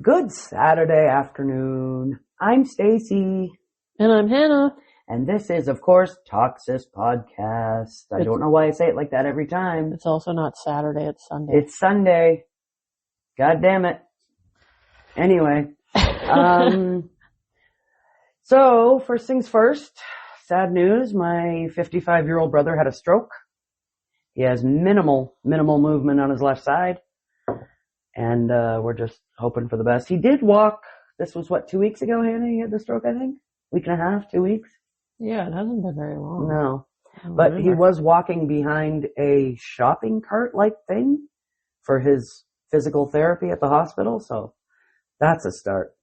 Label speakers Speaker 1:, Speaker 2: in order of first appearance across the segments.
Speaker 1: Good Saturday afternoon. I'm Stacy.
Speaker 2: And I'm Hannah.
Speaker 1: And this is, of course, Toxis Podcast. I don't know why I say it like that every time.
Speaker 2: It's also not Saturday, it's Sunday.
Speaker 1: It's Sunday. God damn it. Anyway. So, first things first, sad news. My 55-year-old brother had a stroke. He has minimal movement on his left side. And we're just hoping for the best. He did walk, this was what, 2 weeks ago, Hannah? He had the stroke, I think? Week and a half, 2 weeks?
Speaker 2: Yeah, it hasn't been very long.
Speaker 1: No. But he was walking behind a shopping cart-like thing for his physical therapy at the hospital, so that's a start.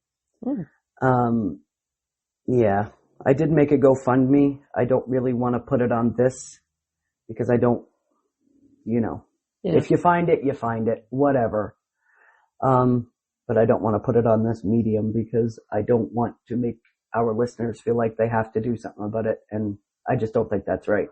Speaker 1: Yeah, I did make a GoFundMe. I don't really want to put it on this because I don't, if you find it, you find it, whatever. But I don't want to put it on this medium because I don't want to make our listeners feel like they have to do something about it, and I just don't think that's right.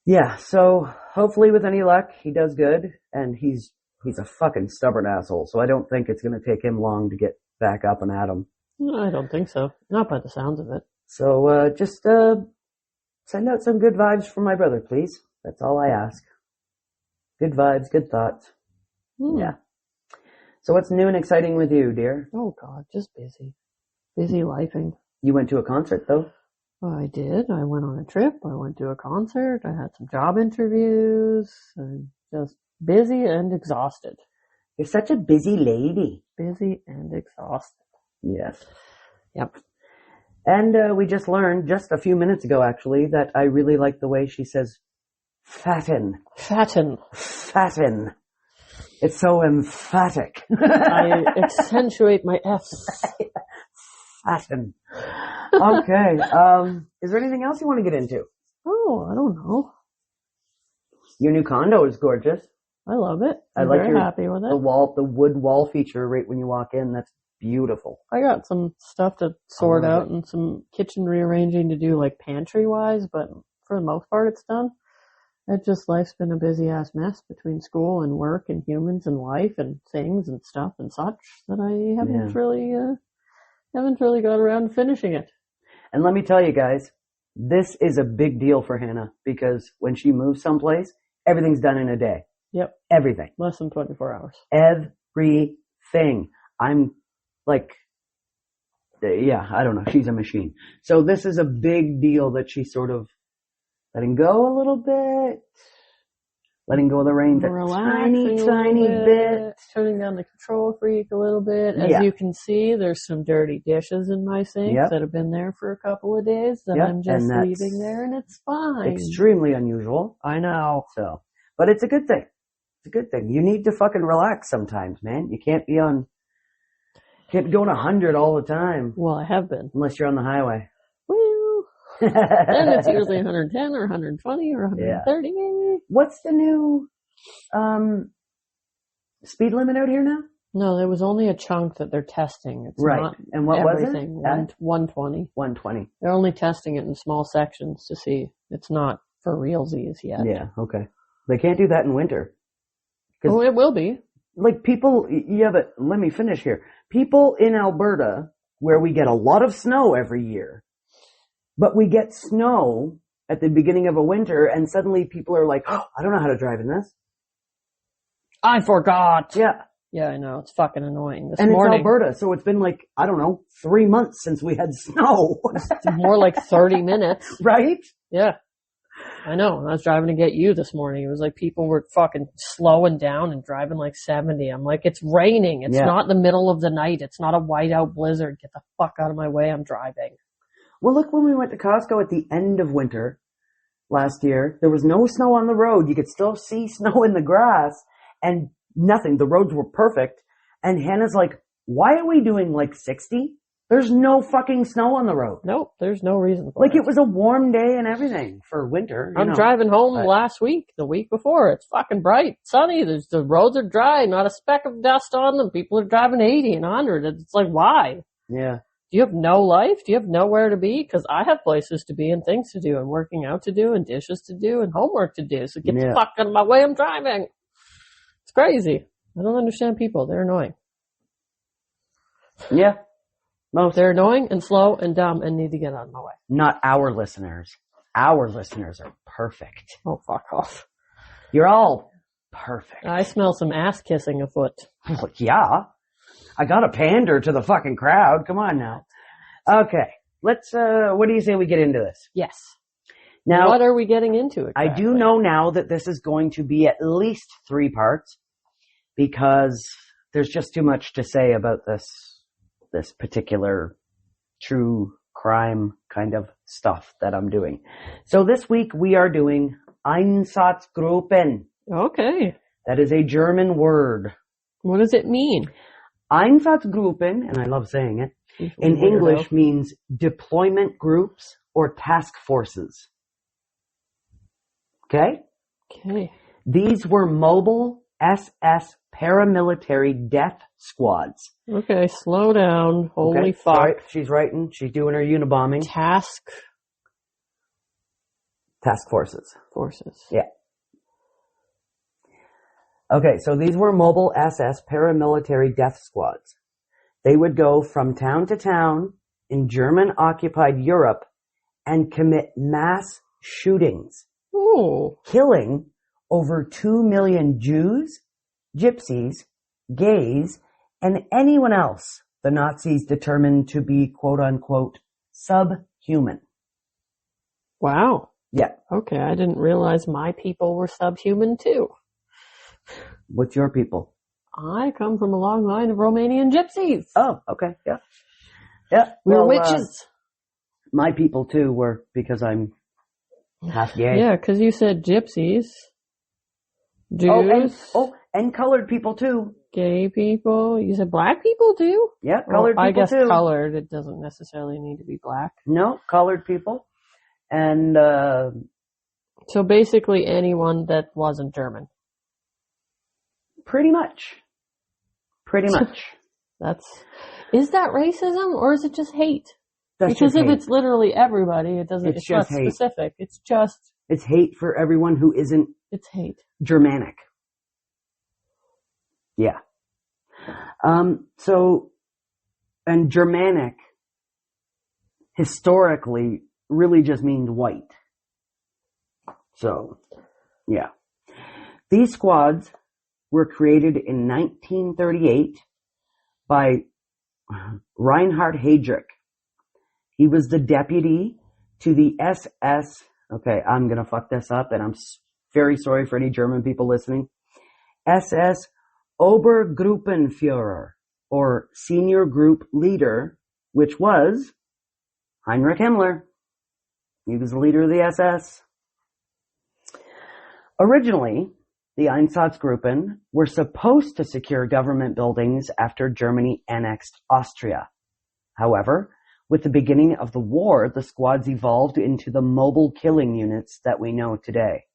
Speaker 1: Yeah, so hopefully with any luck, he does good, and he's a fucking stubborn asshole, so I don't think it's going to take him long to get back up and at him.
Speaker 2: No, I don't think so. Not by the sounds of it.
Speaker 1: So, just, send out some good vibes for my brother, please. That's all I ask. Good vibes, good thoughts. Yeah. So what's new and exciting with you, dear?
Speaker 2: Oh God, just busy. Busy lifing.
Speaker 1: You went to a concert, though?
Speaker 2: I did. I went on a trip. I went to a concert. I had some job interviews. I'm just busy and exhausted.
Speaker 1: You're such a busy lady.
Speaker 2: Busy and exhausted.
Speaker 1: Yes.
Speaker 2: Yep.
Speaker 1: And we just learned, just a few minutes ago actually, that I really like the way she says fatten.
Speaker 2: Fatten.
Speaker 1: Fatten. It's so emphatic.
Speaker 2: I accentuate my F's.
Speaker 1: Fatten. Okay. Is there anything else you want to get into?
Speaker 2: Oh, I don't know.
Speaker 1: Your new condo is gorgeous.
Speaker 2: I love it.
Speaker 1: I'm
Speaker 2: very happy with it.
Speaker 1: The wood wall feature right when you walk in. That's beautiful.
Speaker 2: I got some stuff to sort out and some kitchen rearranging to do, like pantry-wise, but for the most part, it's done. Life's been a busy-ass mess between school and work and humans and life and things and stuff and such that I haven't really got around to finishing it.
Speaker 1: And let me tell you guys, this is a big deal for Hannah because when she moves someplace, everything's done in a day.
Speaker 2: Yep.
Speaker 1: Everything.
Speaker 2: Less than 24 hours.
Speaker 1: Everything. I'm like, I don't know. She's a machine. So this is a big deal that she's sort of letting go a little bit, letting go of the reins a tiny bit,
Speaker 2: turning down the control freak a little bit. As you can see, there's some dirty dishes in my sink that have been there for a couple of days that I'm just leaving there, and it's fine.
Speaker 1: Extremely unusual.
Speaker 2: I know.
Speaker 1: So, but it's a good thing. It's a good thing. You need to fucking relax sometimes, man. You can't be going 100 all the time.
Speaker 2: Well, I have been.
Speaker 1: Unless you're on the highway.
Speaker 2: And it's usually 110 or 120 or 130 maybe.
Speaker 1: What's the new speed limit out here now?
Speaker 2: No, there was only a chunk that they're testing. It's not
Speaker 1: and what
Speaker 2: everything.
Speaker 1: Was it?
Speaker 2: 120.
Speaker 1: 120.
Speaker 2: They're only testing it in small sections to see. It's not for realsies yet.
Speaker 1: Yeah, okay. They can't do that in winter.
Speaker 2: Oh, it will be.
Speaker 1: Like people, but let me finish here. People in Alberta, where we get a lot of snow every year, but we get snow at the beginning of a winter, and suddenly people are like, oh, I don't know how to drive in this.
Speaker 2: I forgot.
Speaker 1: Yeah.
Speaker 2: Yeah, I know. It's fucking annoying. This
Speaker 1: morning.
Speaker 2: It's
Speaker 1: Alberta, so it's been like, 3 months since we had snow.
Speaker 2: More like 30 minutes.
Speaker 1: Right?
Speaker 2: Yeah. I know. I was driving to get you this morning. It was like people were fucking slowing down and driving like 70. I'm like, it's raining. It's not the middle of the night. It's not a whiteout blizzard. Get the fuck out of my way. I'm driving.
Speaker 1: Well, look, when we went to Costco at the end of winter last year, there was no snow on the road. You could still see snow in the grass and nothing. The roads were perfect. And Hannah's like, why are we doing like 60? There's no fucking snow on the road.
Speaker 2: Nope, there's no reason for it.
Speaker 1: Like it was a warm day and everything for winter.
Speaker 2: I'm driving home last week, the week before. It's fucking bright, sunny. The roads are dry, not a speck of dust on them. People are driving 80 and 100. It's like, why?
Speaker 1: Yeah.
Speaker 2: Do you have no life? Do you have nowhere to be? Because I have places to be and things to do and working out to do and dishes to do and homework to do. So get the fuck out of my way. I'm driving. It's crazy. I don't understand people. They're annoying.
Speaker 1: Yeah.
Speaker 2: They're annoying and slow and dumb and need to get out of my way.
Speaker 1: Not our listeners. Our listeners are perfect.
Speaker 2: Oh, fuck off.
Speaker 1: You're all perfect.
Speaker 2: I smell some ass kissing afoot.
Speaker 1: Well, yeah. I gotta pander to the fucking crowd. Come on now. Okay. Let's, what do you say we get into this?
Speaker 2: Yes.
Speaker 1: Now,
Speaker 2: what are we getting into exactly?
Speaker 1: I do know now that this is going to be at least 3 parts because there's just too much to say about this particular true crime kind of stuff that I'm doing. So this week we are doing Einsatzgruppen.
Speaker 2: Okay.
Speaker 1: That is a German word.
Speaker 2: What does it mean?
Speaker 1: Einsatzgruppen, and I love saying it, in English means deployment groups or task forces. Okay?
Speaker 2: Okay.
Speaker 1: These were mobile SS paramilitary death squads.
Speaker 2: Okay, slow down. Holy fuck.
Speaker 1: Right. She's writing. She's doing her Unabombing.
Speaker 2: Task
Speaker 1: forces.
Speaker 2: Forces.
Speaker 1: Yeah. Okay, so these were mobile SS paramilitary death squads. They would go from town to town in German-occupied Europe and commit mass shootings, killing over 2 million Jews, gypsies, gays, and anyone else the Nazis determined to be quote-unquote subhuman.
Speaker 2: Wow.
Speaker 1: Yeah.
Speaker 2: Okay, I didn't realize my people were subhuman too.
Speaker 1: What's your people?
Speaker 2: I come from a long line of Romanian gypsies.
Speaker 1: Oh, okay, yeah. Yeah.
Speaker 2: We're witches.
Speaker 1: My people too were, because I'm half gay.
Speaker 2: Yeah, because you said gypsies. Jews.
Speaker 1: And colored people too.
Speaker 2: Gay people. You said black people too?
Speaker 1: Yeah, colored people too.
Speaker 2: I guess colored, it doesn't necessarily need to be black.
Speaker 1: No, colored people. And,
Speaker 2: so basically anyone that wasn't German.
Speaker 1: Pretty much.
Speaker 2: Is that racism or is it just hate? Because if it's literally everybody, it's not specific. It's
Speaker 1: hate for everyone who isn't.
Speaker 2: It's hate.
Speaker 1: Germanic. Yeah. And Germanic historically really just means white. So, yeah. These squads were created in 1938 by Reinhard Heydrich. He was the deputy to the SS. Okay, I'm going to fuck this up, and I'm very sorry for any German people listening. SS Obergruppenführer, or senior group leader, which was Heinrich Himmler. He was the leader of the SS. Originally, the Einsatzgruppen were supposed to secure government buildings after Germany annexed Austria. However, with the beginning of the war, the squads evolved into the mobile killing units that we know today.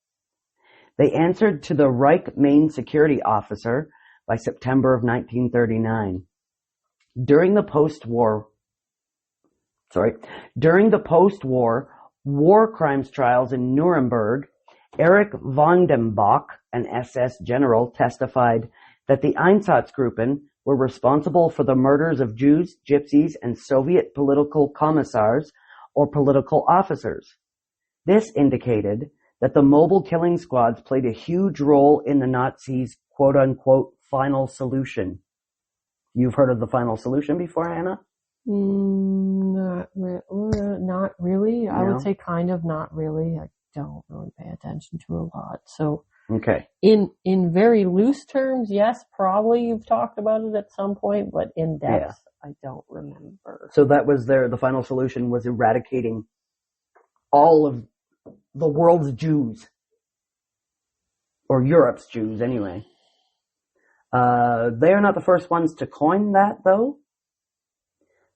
Speaker 1: They answered to the Reich main security officer by September of 1939. During the post-war war crimes trials in Nuremberg, Erich von dem Bach, an SS general, testified that the Einsatzgruppen were responsible for the murders of Jews, gypsies, and Soviet political commissars or political officers. This indicated that the mobile killing squads played a huge role in the Nazis' quote-unquote final solution. You've heard of the final solution before, Hannah?
Speaker 2: Not really.
Speaker 1: No?
Speaker 2: I would say kind of not really. I don't really pay attention to a lot. So,
Speaker 1: okay.
Speaker 2: In very loose terms, yes, probably you've talked about it at some point, but in depth, I don't remember.
Speaker 1: So that was the final solution was eradicating all of the world's Jews. Or Europe's Jews, anyway. They are not the first ones to coin that, though.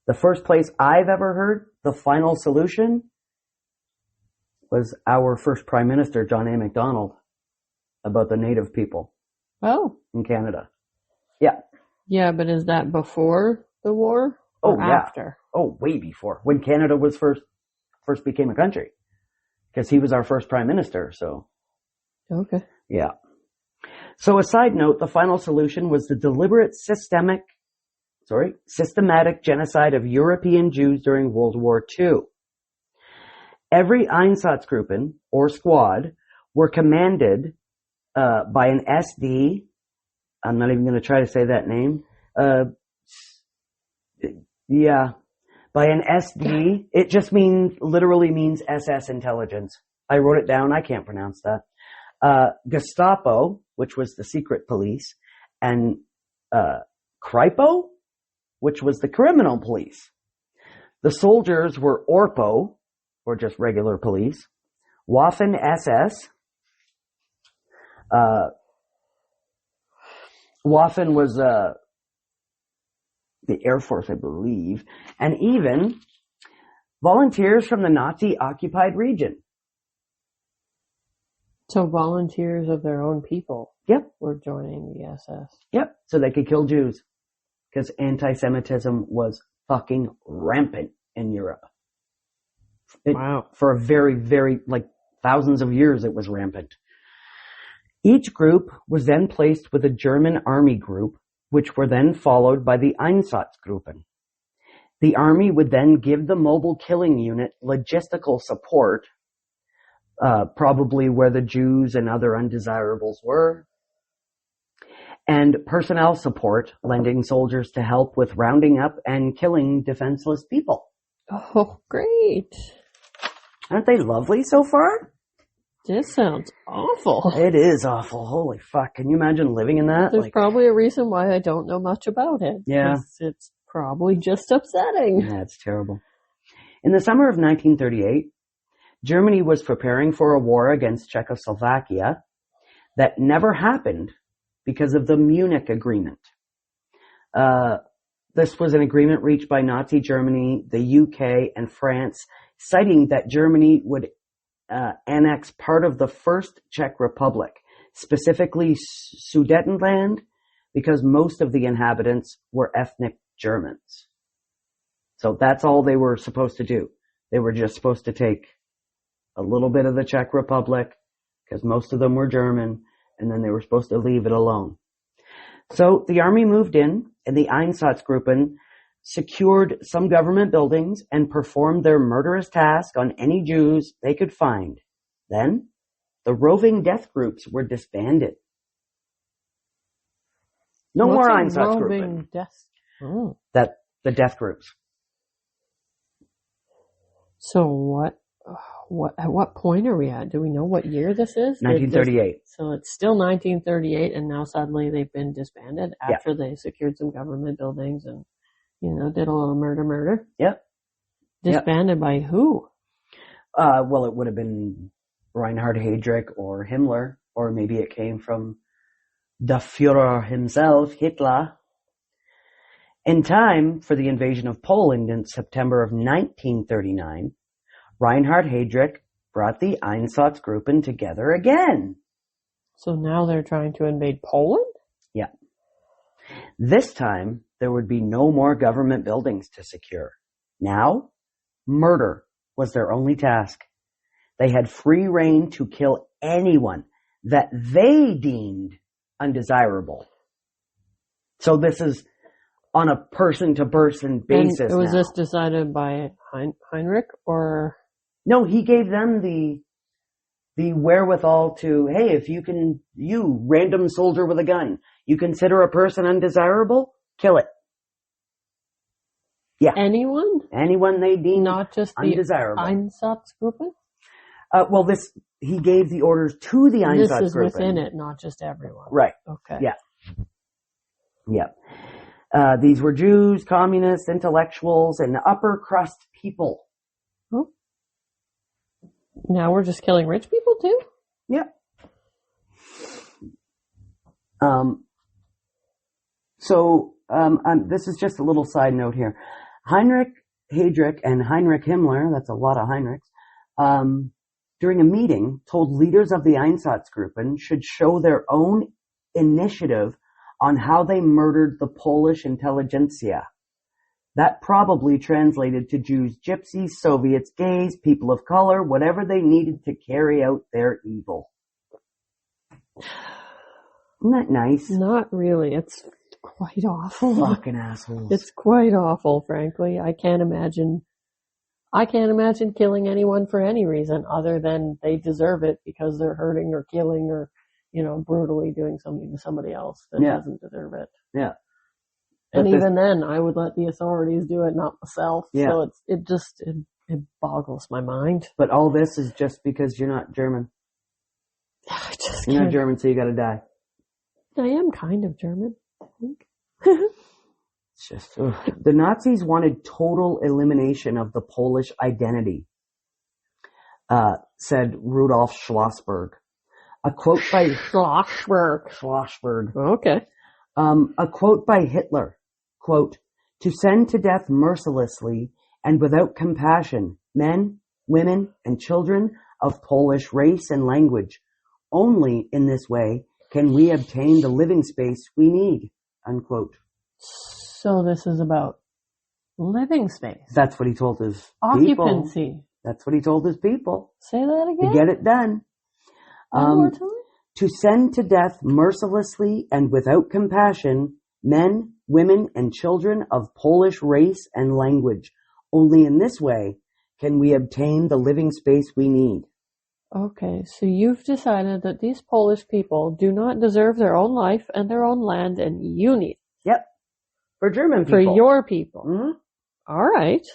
Speaker 1: The first place I've ever heard the final solution was our first Prime Minister, John A. Macdonald, about the native people.
Speaker 2: Oh.
Speaker 1: In Canada. Yeah.
Speaker 2: Yeah, but is that before the war Or after?
Speaker 1: Oh, way before. When Canada was first became a country. Because he was our first prime minister, so.
Speaker 2: Okay.
Speaker 1: Yeah. So a side note, the final solution was the deliberate systematic genocide of European Jews during World War II. Every Einsatzgruppen, or squad, were commanded by an SD. I'm not even going to try to say that name. By an SD. It just literally means SS intelligence. I wrote it down. I can't pronounce that. Gestapo, which was the secret police, and Kripo, which was the criminal police. The soldiers were Orpo, or just regular police, Waffen SS. Waffen was the Air Force, I believe, and even volunteers from the Nazi-occupied region.
Speaker 2: So volunteers of their own people were joining the SS.
Speaker 1: Yep, so they could kill Jews. Because anti-Semitism was fucking rampant in Europe.
Speaker 2: Wow.
Speaker 1: For a very, very, thousands of years it was rampant. Each group was then placed with a German army group, which were then followed by the Einsatzgruppen. The army would then give the mobile killing unit logistical support, probably where the Jews and other undesirables were, and personnel support, lending soldiers to help with rounding up and killing defenseless people.
Speaker 2: Oh, great.
Speaker 1: Aren't they lovely so far?
Speaker 2: This sounds awful.
Speaker 1: It is awful. Holy fuck. Can you imagine living in that?
Speaker 2: There's probably a reason why I don't know much about it.
Speaker 1: Yeah.
Speaker 2: It's probably just upsetting.
Speaker 1: Yeah, it's terrible. In the summer of 1938, Germany was preparing for a war against Czechoslovakia that never happened because of the Munich Agreement. This was an agreement reached by Nazi Germany, the UK, and France, citing that Germany would annex part of the First Czech Republic, specifically Sudetenland, because most of the inhabitants were ethnic Germans. So that's all they were supposed to do. They were just supposed to take a little bit of the Czech Republic, because most of them were German, and then they were supposed to leave it alone. So the army moved in, and the Einsatzgruppen secured some government buildings and performed their murderous task on any Jews they could find. Then, the roving death groups were disbanded. No more Einsatzgruppen. The death groups.
Speaker 2: So at what point are we at? Do we know what year this is?
Speaker 1: 1938.
Speaker 2: So it's still 1938, and now suddenly they've been disbanded after they secured some government buildings and, did a little murder.
Speaker 1: Yep.
Speaker 2: Disbanded by who?
Speaker 1: Well, it would have been Reinhard Heydrich or Himmler, or maybe it came from the Führer himself, Hitler. In time for the invasion of Poland in September of 1939, Reinhard Heydrich brought the Einsatzgruppen together again.
Speaker 2: So now they're trying to invade Poland?
Speaker 1: Yeah. This time, there would be no more government buildings to secure. Now, murder was their only task. They had free rein to kill anyone that they deemed undesirable. So this is on a person-to-person basis.
Speaker 2: And was this decided by Heinrich or?
Speaker 1: No, he gave them the wherewithal to, hey, if you random soldier with a gun, you consider a person undesirable, kill it. Yeah.
Speaker 2: Anyone?
Speaker 1: Anyone they deem
Speaker 2: not just
Speaker 1: undesirable.
Speaker 2: The Einsatzgruppen?
Speaker 1: Well, he gave the orders to the Einsatzgruppen.
Speaker 2: This is within it, not just everyone.
Speaker 1: Right.
Speaker 2: Okay.
Speaker 1: Yeah. These were Jews, communists, intellectuals, and upper crust people.
Speaker 2: Oh. Now we're just killing rich people too?
Speaker 1: Yep. So this is just a little side note here. Heinrich Heydrich and Heinrich Himmler, that's a lot of Heinrichs, during a meeting told leaders of the Einsatzgruppen should show their own initiative on how they murdered the Polish intelligentsia. That probably translated to Jews, gypsies, Soviets, gays, people of color, whatever they needed to carry out their evil. Isn't that nice?
Speaker 2: Not really. It's quite awful.
Speaker 1: Fucking assholes.
Speaker 2: It's quite awful, frankly. I can't imagine killing anyone for any reason other than they deserve it because they're hurting or killing or, brutally doing something to somebody else that doesn't deserve it.
Speaker 1: Yeah.
Speaker 2: And even then, I would let the authorities do it, not myself.
Speaker 1: Yeah.
Speaker 2: So it boggles my mind.
Speaker 1: But all this is just because you're not German. You're not German, so you gotta die.
Speaker 2: I am kind of German, I think.
Speaker 1: It's just, the Nazis wanted total elimination of the Polish identity, said Rudolf Schlossberg. A quote by Schlossberg.
Speaker 2: Okay.
Speaker 1: A quote by Hitler, quote, "To send to death mercilessly and without compassion men, women, and children of Polish race and language. Only in this way can we obtain the living space we need," unquote.
Speaker 2: So this is about living space.
Speaker 1: That's what he told his
Speaker 2: occupancy.
Speaker 1: People. That's what he told his people.
Speaker 2: Say that again.
Speaker 1: To get it done.
Speaker 2: One more time.
Speaker 1: To send to death mercilessly and without compassion men, women, and children of Polish race and language. Only in this way can we obtain the living space we need.
Speaker 2: Okay, so you've decided that these Polish people do not deserve their own life and their own land, and you need.
Speaker 1: Yep. For German people.
Speaker 2: For your people.
Speaker 1: Mm-hmm.
Speaker 2: All right.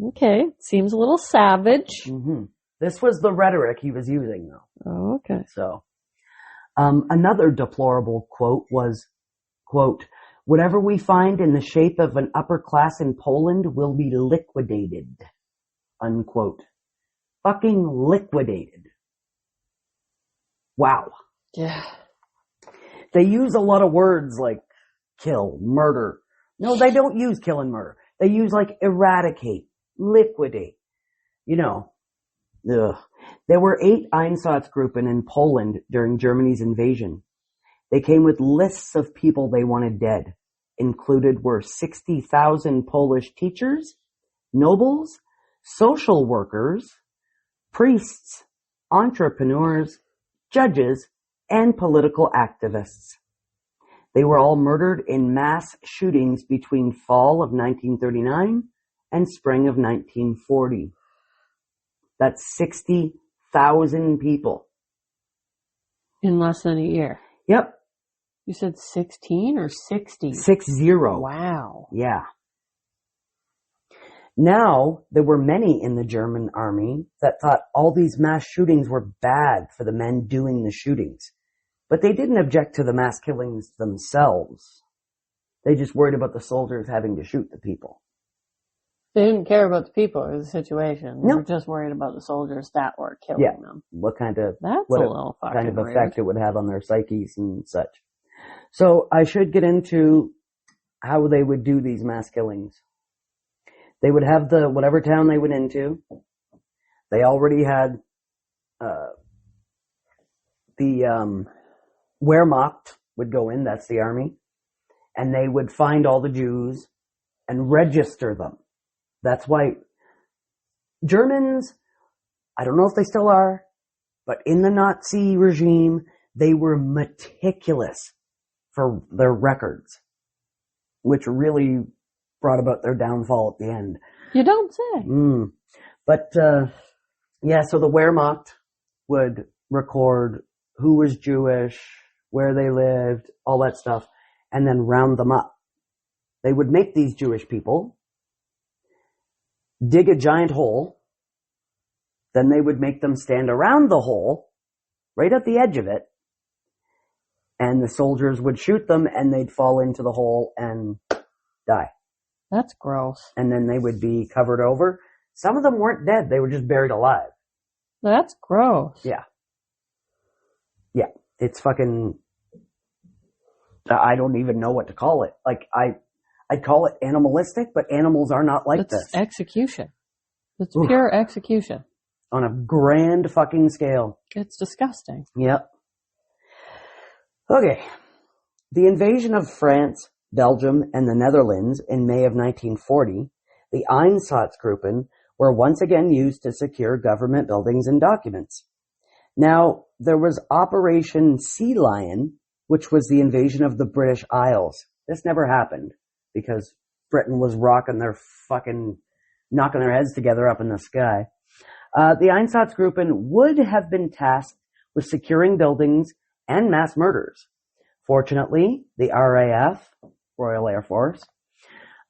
Speaker 2: Okay. Seems a little savage.
Speaker 1: Mm-hmm. This was the rhetoric he was using, though.
Speaker 2: Oh, okay.
Speaker 1: So, another deplorable quote was, quote, "Whatever we find in the shape of an upper class in Poland will be liquidated," unquote. Fucking liquidated. Wow.
Speaker 2: Yeah.
Speaker 1: They use a lot of words like kill, murder. No, they don't use kill and murder. They use like eradicate, liquidate. There were 8 Einsatzgruppen in Poland during Germany's invasion. They came with lists of people they wanted dead. Included were 60,000 Polish teachers, nobles, social workers, priests, entrepreneurs, judges, and political activists. They were all murdered in mass shootings between fall of 1939 and spring of 1940. That's 60,000 people.
Speaker 2: In less than a year.
Speaker 1: Yep.
Speaker 2: You said 16 or 60?
Speaker 1: 60.
Speaker 2: Wow.
Speaker 1: Yeah. Now, there were many in the German army that thought all these mass shootings were bad for the men doing the shootings. But they didn't object to the mass killings themselves. They just worried about the soldiers having to shoot the people.
Speaker 2: They didn't care about the people or the situation. They
Speaker 1: No.
Speaker 2: were just worried about the soldiers that were killing them.
Speaker 1: What kind of
Speaker 2: Weird.
Speaker 1: effect it would have on their psyches and such. So I should get into how they would do these mass killings. They would have whatever town they went into. They already had the Wehrmacht would go in, that's the army, and they would find all the Jews and register them. That's why Germans, I don't know if they still are, but in the Nazi regime, they were meticulous for their records, which really brought about their downfall at the end.
Speaker 2: You don't say.
Speaker 1: But, so the Wehrmacht would record who was Jewish, where they lived, all that stuff, and then round them up. They would make these Jewish people dig a giant hole, then they would make them stand around the hole, right at the edge of it, and the soldiers would shoot them and they'd fall into the hole and die.
Speaker 2: That's gross.
Speaker 1: And then they would be covered over. Some of them weren't dead, they were just buried alive.
Speaker 2: That's gross.
Speaker 1: Yeah. Yeah. It's fucking, I don't even know what to call it. Like, I'd call it animalistic, but animals are not like this.
Speaker 2: It's execution. It's pure execution.
Speaker 1: On a grand fucking scale.
Speaker 2: It's disgusting.
Speaker 1: Yep. Okay. The invasion of France, Belgium, and the Netherlands in May of 1940 the Einsatzgruppen were once again used to secure government buildings and documents. Now, there was Operation Sea Lion, which was the invasion of the British Isles. This never happened because Britain was knocking their heads together up in the sky. The Einsatzgruppen would have been tasked with securing buildings and mass murders. Fortunately, the RAF, Royal Air Force,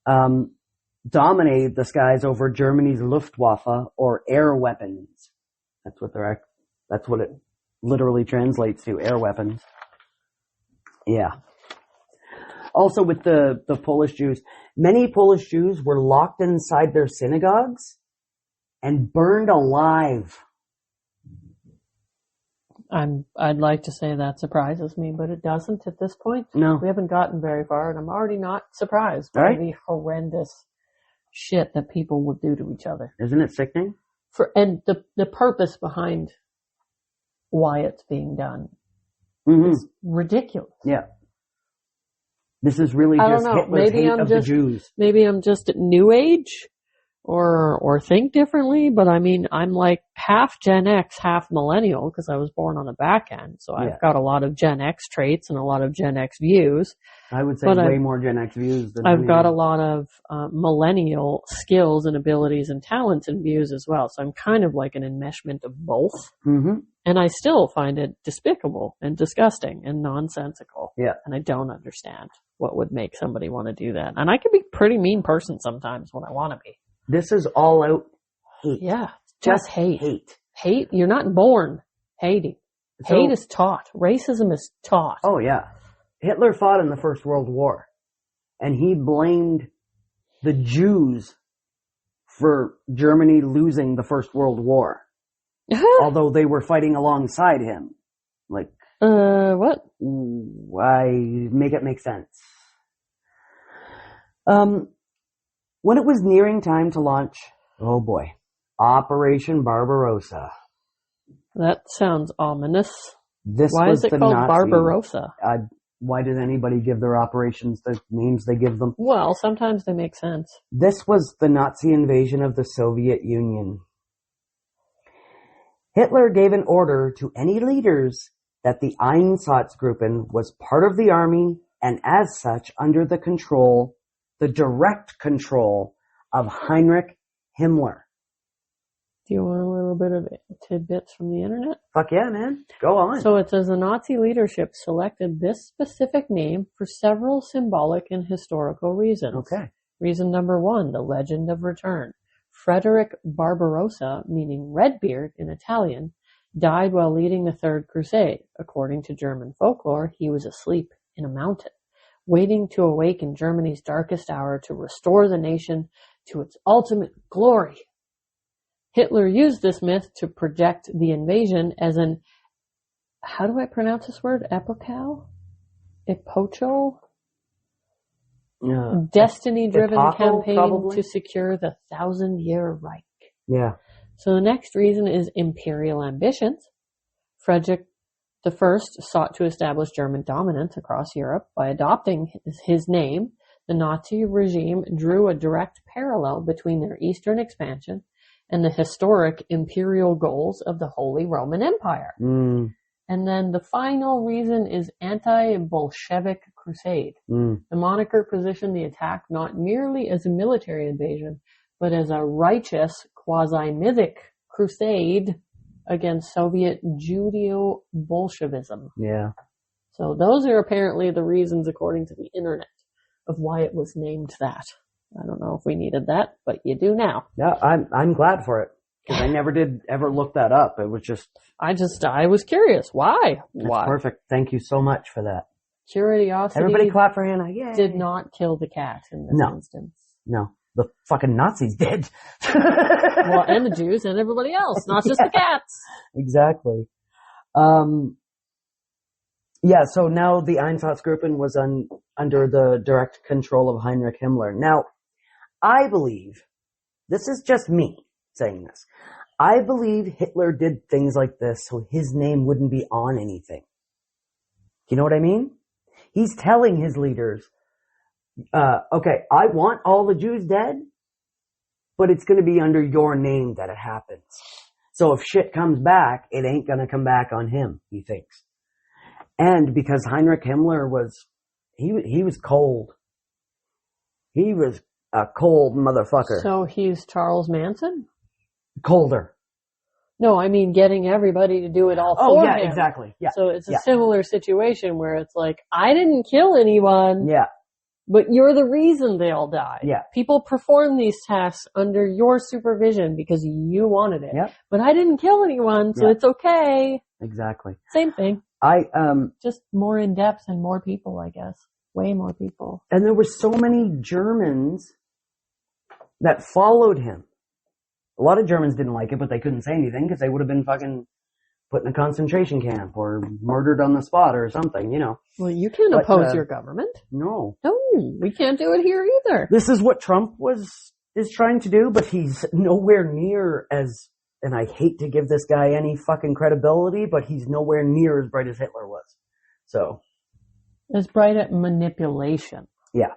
Speaker 1: dominated the skies over Germany's Luftwaffe, or air weapons. That's what it literally translates to, air weapons. Yeah. Also with the Polish Jews, many Polish Jews were locked inside their synagogues and burned alive.
Speaker 2: I'd like to say that surprises me, but it doesn't at this point.
Speaker 1: No.
Speaker 2: We haven't gotten very far, and I'm already not surprised by the horrendous shit that people would do to each other.
Speaker 1: Isn't it sickening?
Speaker 2: And the purpose behind why it's being done is ridiculous.
Speaker 1: Yeah. This is really just Hitler's hate of the Jews.
Speaker 2: Maybe I'm just new age or think differently, but I mean, I'm like half Gen X, half millennial because I was born on the back end. So I've got a lot of Gen X traits and a lot of Gen X views.
Speaker 1: I would say way more Gen X views than
Speaker 2: I've got a lot of millennial skills and abilities and talents and views as well. So I'm kind of like an enmeshment of both.
Speaker 1: Mm-hmm.
Speaker 2: And I still find it despicable and disgusting and nonsensical.
Speaker 1: Yeah.
Speaker 2: And I don't understand what would make somebody want to do that. And I can be a pretty mean person sometimes when I want to be.
Speaker 1: This is all out hate.
Speaker 2: Yeah. Just hate.
Speaker 1: Hate.
Speaker 2: Hate. You're not born hating. Hate is taught. Racism is taught.
Speaker 1: Oh, yeah. Hitler fought in the First World War, and he blamed the Jews for Germany losing the First World War, although they were fighting alongside him. Like,
Speaker 2: what?
Speaker 1: Why make it make sense? When it was nearing time to launch, oh boy, Operation Barbarossa.
Speaker 2: That sounds ominous.
Speaker 1: Why
Speaker 2: is it called Barbarossa?
Speaker 1: Why did anybody give their operations the names they give them?
Speaker 2: Well, sometimes they make sense.
Speaker 1: This was the Nazi invasion of the Soviet Union. Hitler gave an order to any leaders that the Einsatzgruppen was part of the army and as such under the direct control of Heinrich Himmler.
Speaker 2: Do you want a little bit of tidbits from the internet?
Speaker 1: Fuck yeah, man. Go on.
Speaker 2: So it says the Nazi leadership selected this specific name for several symbolic and historical reasons.
Speaker 1: Okay.
Speaker 2: Reason number 1, the legend of return. Frederick Barbarossa, meaning Redbeard in Italian, died while leading the Third Crusade. According to German folklore, he was asleep in a mountain, waiting to awake in Germany's darkest hour to restore the nation to its ultimate glory. Hitler used this myth to project the invasion as an, how do I pronounce this word? Epochal? Destiny-driven campaign probably to secure the 1,000-year Reich.
Speaker 1: Yeah.
Speaker 2: So the next reason is imperial ambitions. Frederick I sought to establish German dominance across Europe. By adopting his name, the Nazi regime drew a direct parallel between their eastern expansion and the historic imperial goals of the Holy Roman Empire.
Speaker 1: Mm.
Speaker 2: And then the final reason is anti-Bolshevik crusade.
Speaker 1: Mm.
Speaker 2: The moniker positioned the attack not merely as a military invasion, but as a righteous quasi-mythic crusade against Soviet Judeo-Bolshevism.
Speaker 1: Yeah.
Speaker 2: So those are apparently the reasons, according to the internet, of why it was named that. I don't know if we needed that, but you do now.
Speaker 1: Yeah, I'm glad for it because I never did ever look that up. It was just
Speaker 2: I was curious. Why?
Speaker 1: Why? Perfect. Thank you so much for that.
Speaker 2: Curiosity.
Speaker 1: Everybody clap for Hannah. Yay.
Speaker 2: Did not kill the cat in this instance.
Speaker 1: No, the fucking Nazis did.
Speaker 2: Well, and the Jews and everybody else, not just the cats.
Speaker 1: Exactly. Yeah, so now the Einsatzgruppen was under the direct control of Heinrich Himmler. Now, I believe, this is just me saying this, I believe Hitler did things like this so his name wouldn't be on anything. You know what I mean? He's telling his leaders, okay, I want all the Jews dead, but it's going to be under your name that it happens. So if shit comes back, it ain't going to come back on him, he thinks. And because Heinrich Himmler he was cold. He was a cold motherfucker.
Speaker 2: So he's Charles Manson?
Speaker 1: Colder.
Speaker 2: No, I mean getting everybody to do it all for him.
Speaker 1: Oh, yeah, exactly. Yeah.
Speaker 2: So it's a similar situation where it's like, I didn't kill anyone.
Speaker 1: Yeah.
Speaker 2: But you're the reason they all died.
Speaker 1: Yeah.
Speaker 2: People perform these tasks under your supervision because you wanted it.
Speaker 1: Yep.
Speaker 2: But I didn't kill anyone, so it's okay.
Speaker 1: Exactly.
Speaker 2: Same thing. Just more in depth and more people, I guess. Way more people.
Speaker 1: And there were so many Germans that followed him. A lot of Germans didn't like it, but they couldn't say anything because they would have been fucking put in a concentration camp or murdered on the spot or something, you know.
Speaker 2: Well, you can't oppose your government.
Speaker 1: No.
Speaker 2: No, we can't do it here either.
Speaker 1: This is what Trump is trying to do, but he's nowhere near as, and I hate to give this guy any fucking credibility, but he's nowhere near as bright as Hitler was. So.
Speaker 2: As bright at manipulation.
Speaker 1: Yeah.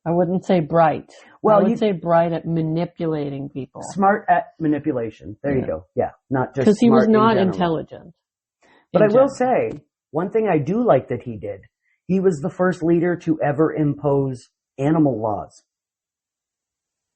Speaker 2: I wouldn't say bright.
Speaker 1: Well,
Speaker 2: I would say bright at manipulating people.
Speaker 1: Smart at manipulation. There you go. Yeah. Not just
Speaker 2: because he was not
Speaker 1: in
Speaker 2: intelligent.
Speaker 1: But I will say, one thing I do like that he did, he was the first leader to ever impose animal laws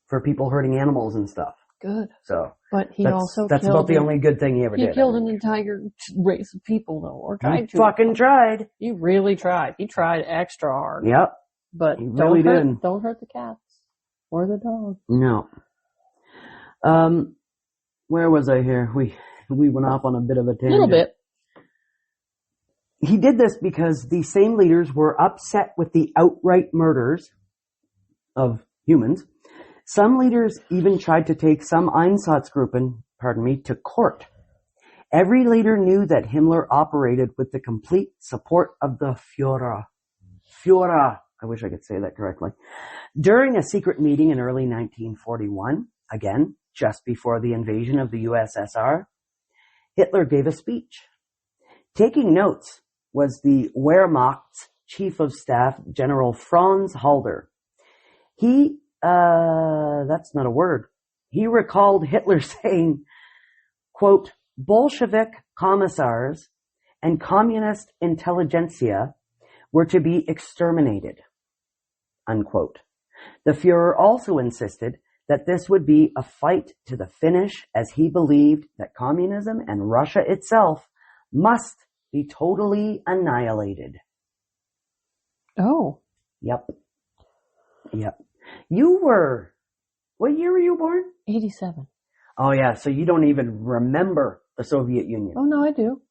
Speaker 1: for people hurting animals and stuff.
Speaker 2: Good.
Speaker 1: So.
Speaker 2: But he also
Speaker 1: that's about the only good thing he ever did.
Speaker 2: He killed an entire race of people, though, or tried to.
Speaker 1: He fucking tried.
Speaker 2: He really tried. He tried extra hard.
Speaker 1: Yep.
Speaker 2: But
Speaker 1: he really did.
Speaker 2: Don't hurt the cats or the dogs.
Speaker 1: No. Where was I here? We went off on a bit of a tangent.
Speaker 2: A little bit.
Speaker 1: He did this because the same leaders were upset with the outright murders of humans. Some leaders even tried to take some Einsatzgruppen, to court. Every leader knew that Himmler operated with the complete support of the Führer. Führer. I wish I could say that correctly. During a secret meeting in early 1941, again, just before the invasion of the USSR, Hitler gave a speech. Taking notes was the Wehrmacht's Chief of Staff, General Franz Halder. That's not a word. He recalled Hitler saying, quote, Bolshevik commissars and communist intelligentsia were to be exterminated, unquote. The Führer also insisted that this would be a fight to the finish, as he believed that communism and Russia itself must be totally annihilated.
Speaker 2: Oh.
Speaker 1: Yep. What year were you born?
Speaker 2: 87.
Speaker 1: Oh yeah, so you don't even remember the Soviet Union.
Speaker 2: Oh no, I do.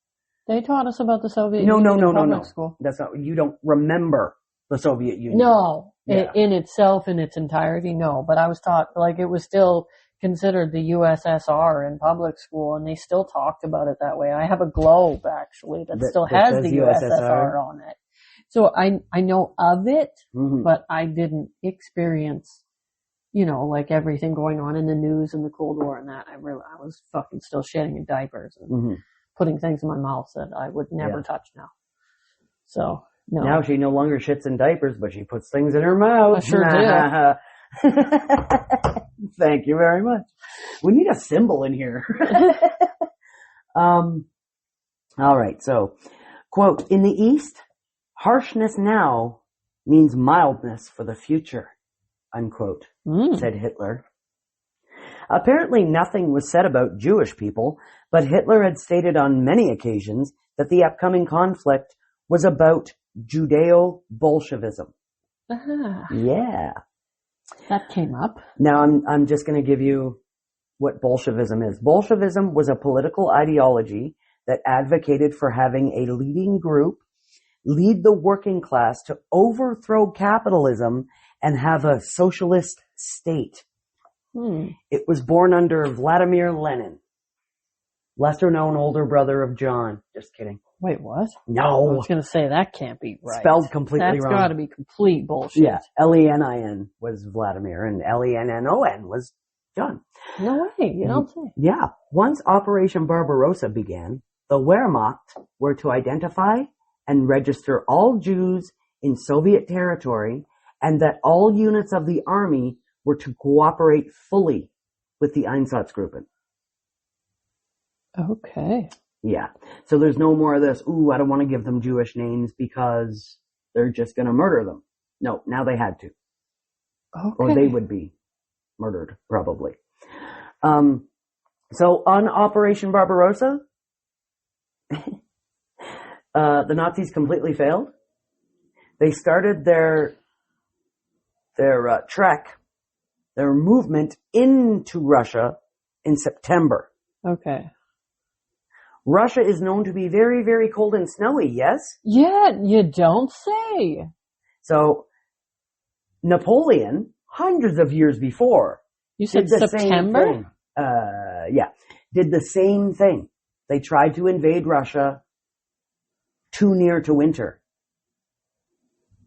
Speaker 2: They taught us about the Soviet Union in public school.
Speaker 1: That's not, you don't remember the Soviet Union.
Speaker 2: No. Yeah. In itself, in its entirety, no. But I was taught, like, it was still considered the USSR in public school, and they still talked about it that way. I have a globe, actually, that still has the USSR on it. So I know of it, but I didn't experience, like everything going on in the news and the Cold War and that. I was fucking still shitting in diapers and putting things in my mouth that I would never touch now. So, no.
Speaker 1: Now she no longer shits in diapers, but she puts things in her mouth.
Speaker 2: I sure did.
Speaker 1: Thank you very much. We need a symbol in here. All right. So, quote, in the East, harshness now means mildness for the future, unquote, said Hitler. Apparently nothing was said about Jewish people, but Hitler had stated on many occasions that the upcoming conflict was about Judeo-Bolshevism. Yeah.
Speaker 2: That came up.
Speaker 1: Now I'm just going to give you what Bolshevism is. Bolshevism was a political ideology that advocated for having a leading group lead the working class to overthrow capitalism and have a socialist state. It was born under Vladimir Lenin, lesser known older brother of John. Just kidding.
Speaker 2: Wait, what?
Speaker 1: No.
Speaker 2: I was going to say, that can't be right.
Speaker 1: Spelled completely wrong.
Speaker 2: That's got to be complete bullshit.
Speaker 1: Yeah, Lenin was Vladimir and Lennon was John.
Speaker 2: No way, you don't say.
Speaker 1: Yeah. Once Operation Barbarossa began, the Wehrmacht were to identify and register all Jews in Soviet territory, and that all units of the army were to cooperate fully with the Einsatzgruppen.
Speaker 2: Okay.
Speaker 1: Yeah. So there's no more of this, ooh, I don't want to give them Jewish names because they're just going to murder them. No, now they had to.
Speaker 2: Okay.
Speaker 1: Or they would be murdered, probably. So on Operation Barbarossa, the Nazis completely failed. They started their trek, their movement into Russia in September.
Speaker 2: Okay.
Speaker 1: Russia is known to be very, very cold and snowy, yes?
Speaker 2: Yeah, you don't say.
Speaker 1: So Napoleon, hundreds of years before,
Speaker 2: you said
Speaker 1: did the
Speaker 2: September?
Speaker 1: Same thing. Did the same thing. They tried to invade Russia too near to winter.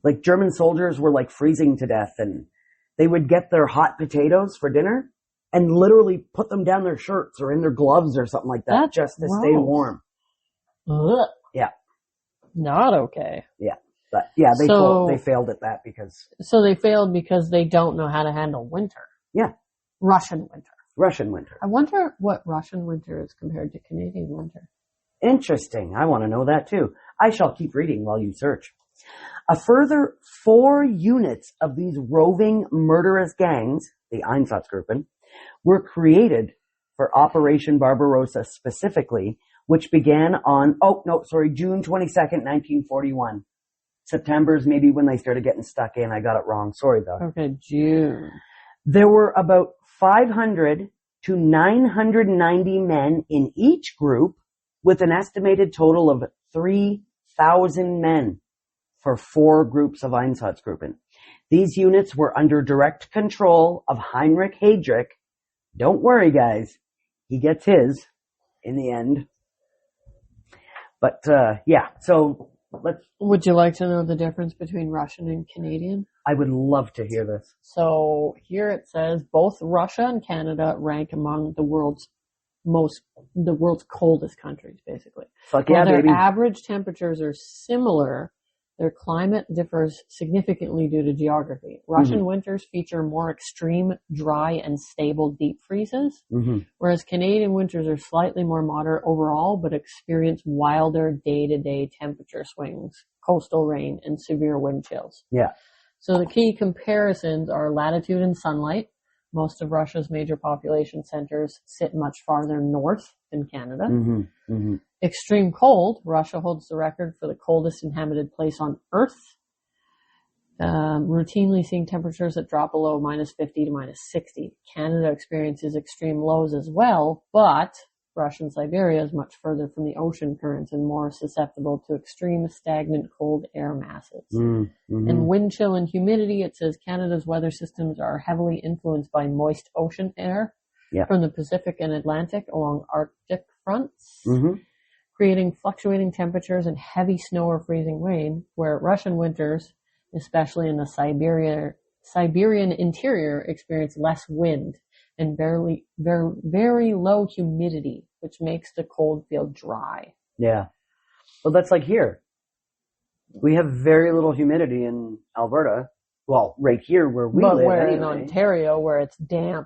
Speaker 1: Like German soldiers were like freezing to death, and they would get their hot potatoes for dinner and literally put them down their shirts or in their gloves or something like that. That's just to
Speaker 2: gross.
Speaker 1: Stay warm.
Speaker 2: Ugh.
Speaker 1: Yeah.
Speaker 2: Not okay.
Speaker 1: Yeah. But yeah, they failed at that because...
Speaker 2: So they failed because they don't know how to handle winter.
Speaker 1: Yeah.
Speaker 2: Russian winter.
Speaker 1: Russian winter.
Speaker 2: I wonder what Russian winter is compared to Canadian winter.
Speaker 1: Interesting. I want to know that too. I shall keep reading while you search. A further 4 units of these roving murderous gangs, the Einsatzgruppen, were created for Operation Barbarossa specifically, which began on, June 22nd, 1941. September's maybe when they started getting stuck in. I got it wrong. Sorry, though.
Speaker 2: Okay, June.
Speaker 1: There were about 500 to 990 men in each group, with an estimated total of 3,000 men for 4 groups of Einsatzgruppen. These units were under direct control of Heinrich Heydrich. Don't worry, guys. He gets his in the end. But, so let's...
Speaker 2: Would you like to know the difference between Russian and Canadian?
Speaker 1: I would love to hear this.
Speaker 2: So here it says both Russia and Canada rank among the world's coldest countries, basically.
Speaker 1: Fuck yeah,
Speaker 2: their
Speaker 1: baby.
Speaker 2: average temperatures are similar, their climate differs significantly due to geography. Russian winters feature more extreme, dry, and stable deep freezes, whereas Canadian winters are slightly more moderate overall, but experience wilder day-to-day temperature swings, coastal rain, and severe wind chills.
Speaker 1: Yeah.
Speaker 2: So the key comparisons are latitude and sunlight. Most of Russia's major population centers sit much farther north than Canada. Extreme cold. Russia holds the record for the coldest inhabited place on Earth, routinely seeing temperatures that drop below minus 50 to minus 60. Canada experiences extreme lows as well, but Russian Siberia is much further from the ocean currents and more susceptible to extreme stagnant cold air masses. And wind chill and humidity, it says Canada's weather systems are heavily influenced by moist ocean air from the Pacific and Atlantic along Arctic fronts, creating fluctuating temperatures and heavy snow or freezing rain, where Russian winters, especially in the Siberian interior, experience less wind and very low humidity, which makes the cold feel dry. Yeah.
Speaker 1: Well, that's like here. We have very little humidity in Alberta. Well, right here where we live
Speaker 2: where
Speaker 1: anyway.
Speaker 2: in Ontario, where it's damp,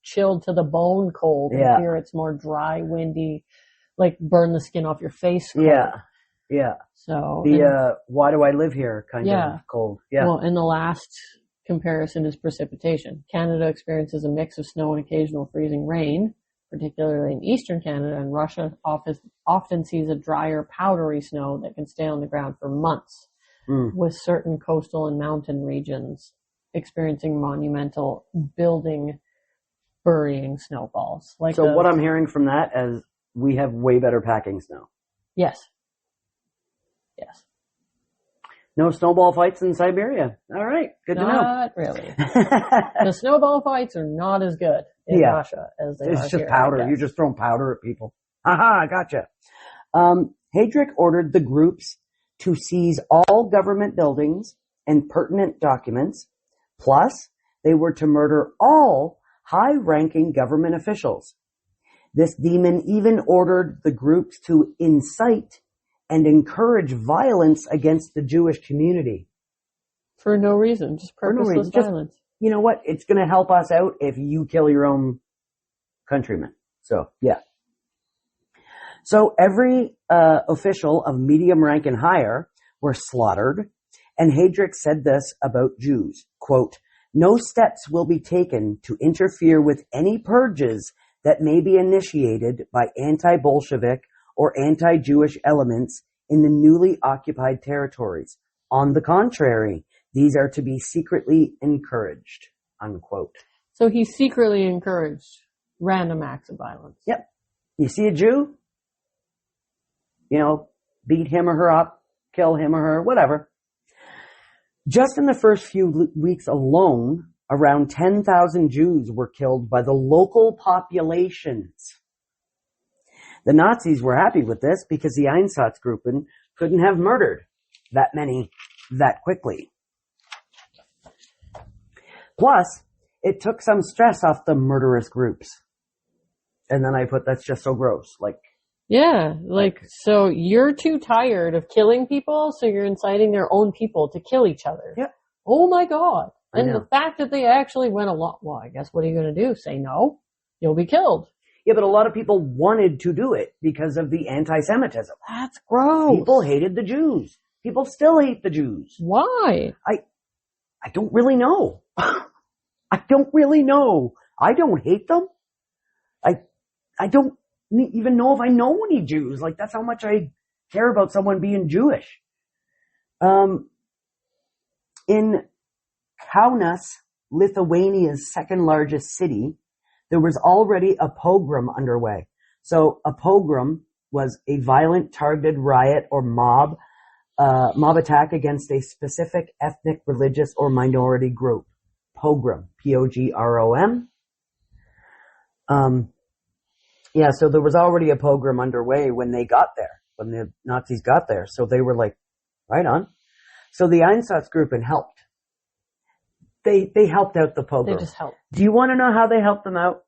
Speaker 2: chilled to the bone cold. And here it's more dry, windy, like burn the skin off your face cold.
Speaker 1: Yeah.
Speaker 2: So
Speaker 1: why do I live here kind of cold. Yeah.
Speaker 2: Well, and the last comparison is precipitation. Canada experiences a mix of snow and occasional freezing rain, particularly in eastern Canada, and Russia often sees a drier, powdery snow that can stay on the ground for months, with certain coastal and mountain regions experiencing monumental burying snowfalls.
Speaker 1: So what I'm hearing from that is we have way better packing snow.
Speaker 2: Yes.
Speaker 1: No snowball fights in Siberia. All right. Good to know.
Speaker 2: Not really. The snowball fights are not as good in Russia as they are
Speaker 1: It's just
Speaker 2: here,
Speaker 1: powder. You're just throwing powder at people. Aha, gotcha. Heydrich ordered the groups to seize all government buildings and pertinent documents. Plus, they were to murder all high-ranking government officials. This demon even ordered the groups to incite and encourage violence against the Jewish community.
Speaker 2: For no reason, just purposeless violence.
Speaker 1: you know what? It's going to help us out if you kill your own countrymen. So, yeah. So every official of medium rank and higher were slaughtered, and Heydrich said this about Jews, quote, "No steps will be taken to interfere with any purges that may be initiated by anti-Bolshevik or anti-Jewish elements in the newly occupied territories. On the contrary, these are to be secretly encouraged," unquote.
Speaker 2: So he secretly encouraged random acts of violence.
Speaker 1: Yep. You see a Jew? You know, beat him or her up, kill him or her, whatever. Just in the first few weeks alone, around 10,000 Jews were killed by the local populations. The Nazis were happy with this because the Einsatzgruppen couldn't have murdered that many that quickly. Plus, it took some stress off the murderous groups. And then I put, that's just so gross.
Speaker 2: Yeah, so you're too tired of killing people, so you're inciting their own people to kill each other.
Speaker 1: Yep.
Speaker 2: Oh my God. And
Speaker 1: the
Speaker 2: fact that they actually went along, well, I guess what are you going to do? Say no? You'll be killed.
Speaker 1: Yeah, but a lot of people wanted to do it because of the anti-Semitism.
Speaker 2: That's gross.
Speaker 1: People hated the Jews. People still hate the Jews.
Speaker 2: Why?
Speaker 1: I don't really know. I don't really know. I don't hate them. I don't even know if I know any Jews. That's how much I care about someone being Jewish. In Kaunas, Lithuania's second largest city, there was already a pogrom underway. So a pogrom was a violent targeted riot or mob attack against a specific ethnic, religious, or minority group. Pogrom, P-O-G-R-O-M. Yeah, so there was already a pogrom underway when they got there, when the Nazis got there. So they were like, right on. So the Einsatzgruppen helped. They helped out the pogrom.
Speaker 2: They just helped.
Speaker 1: Do you want to know how they helped them out?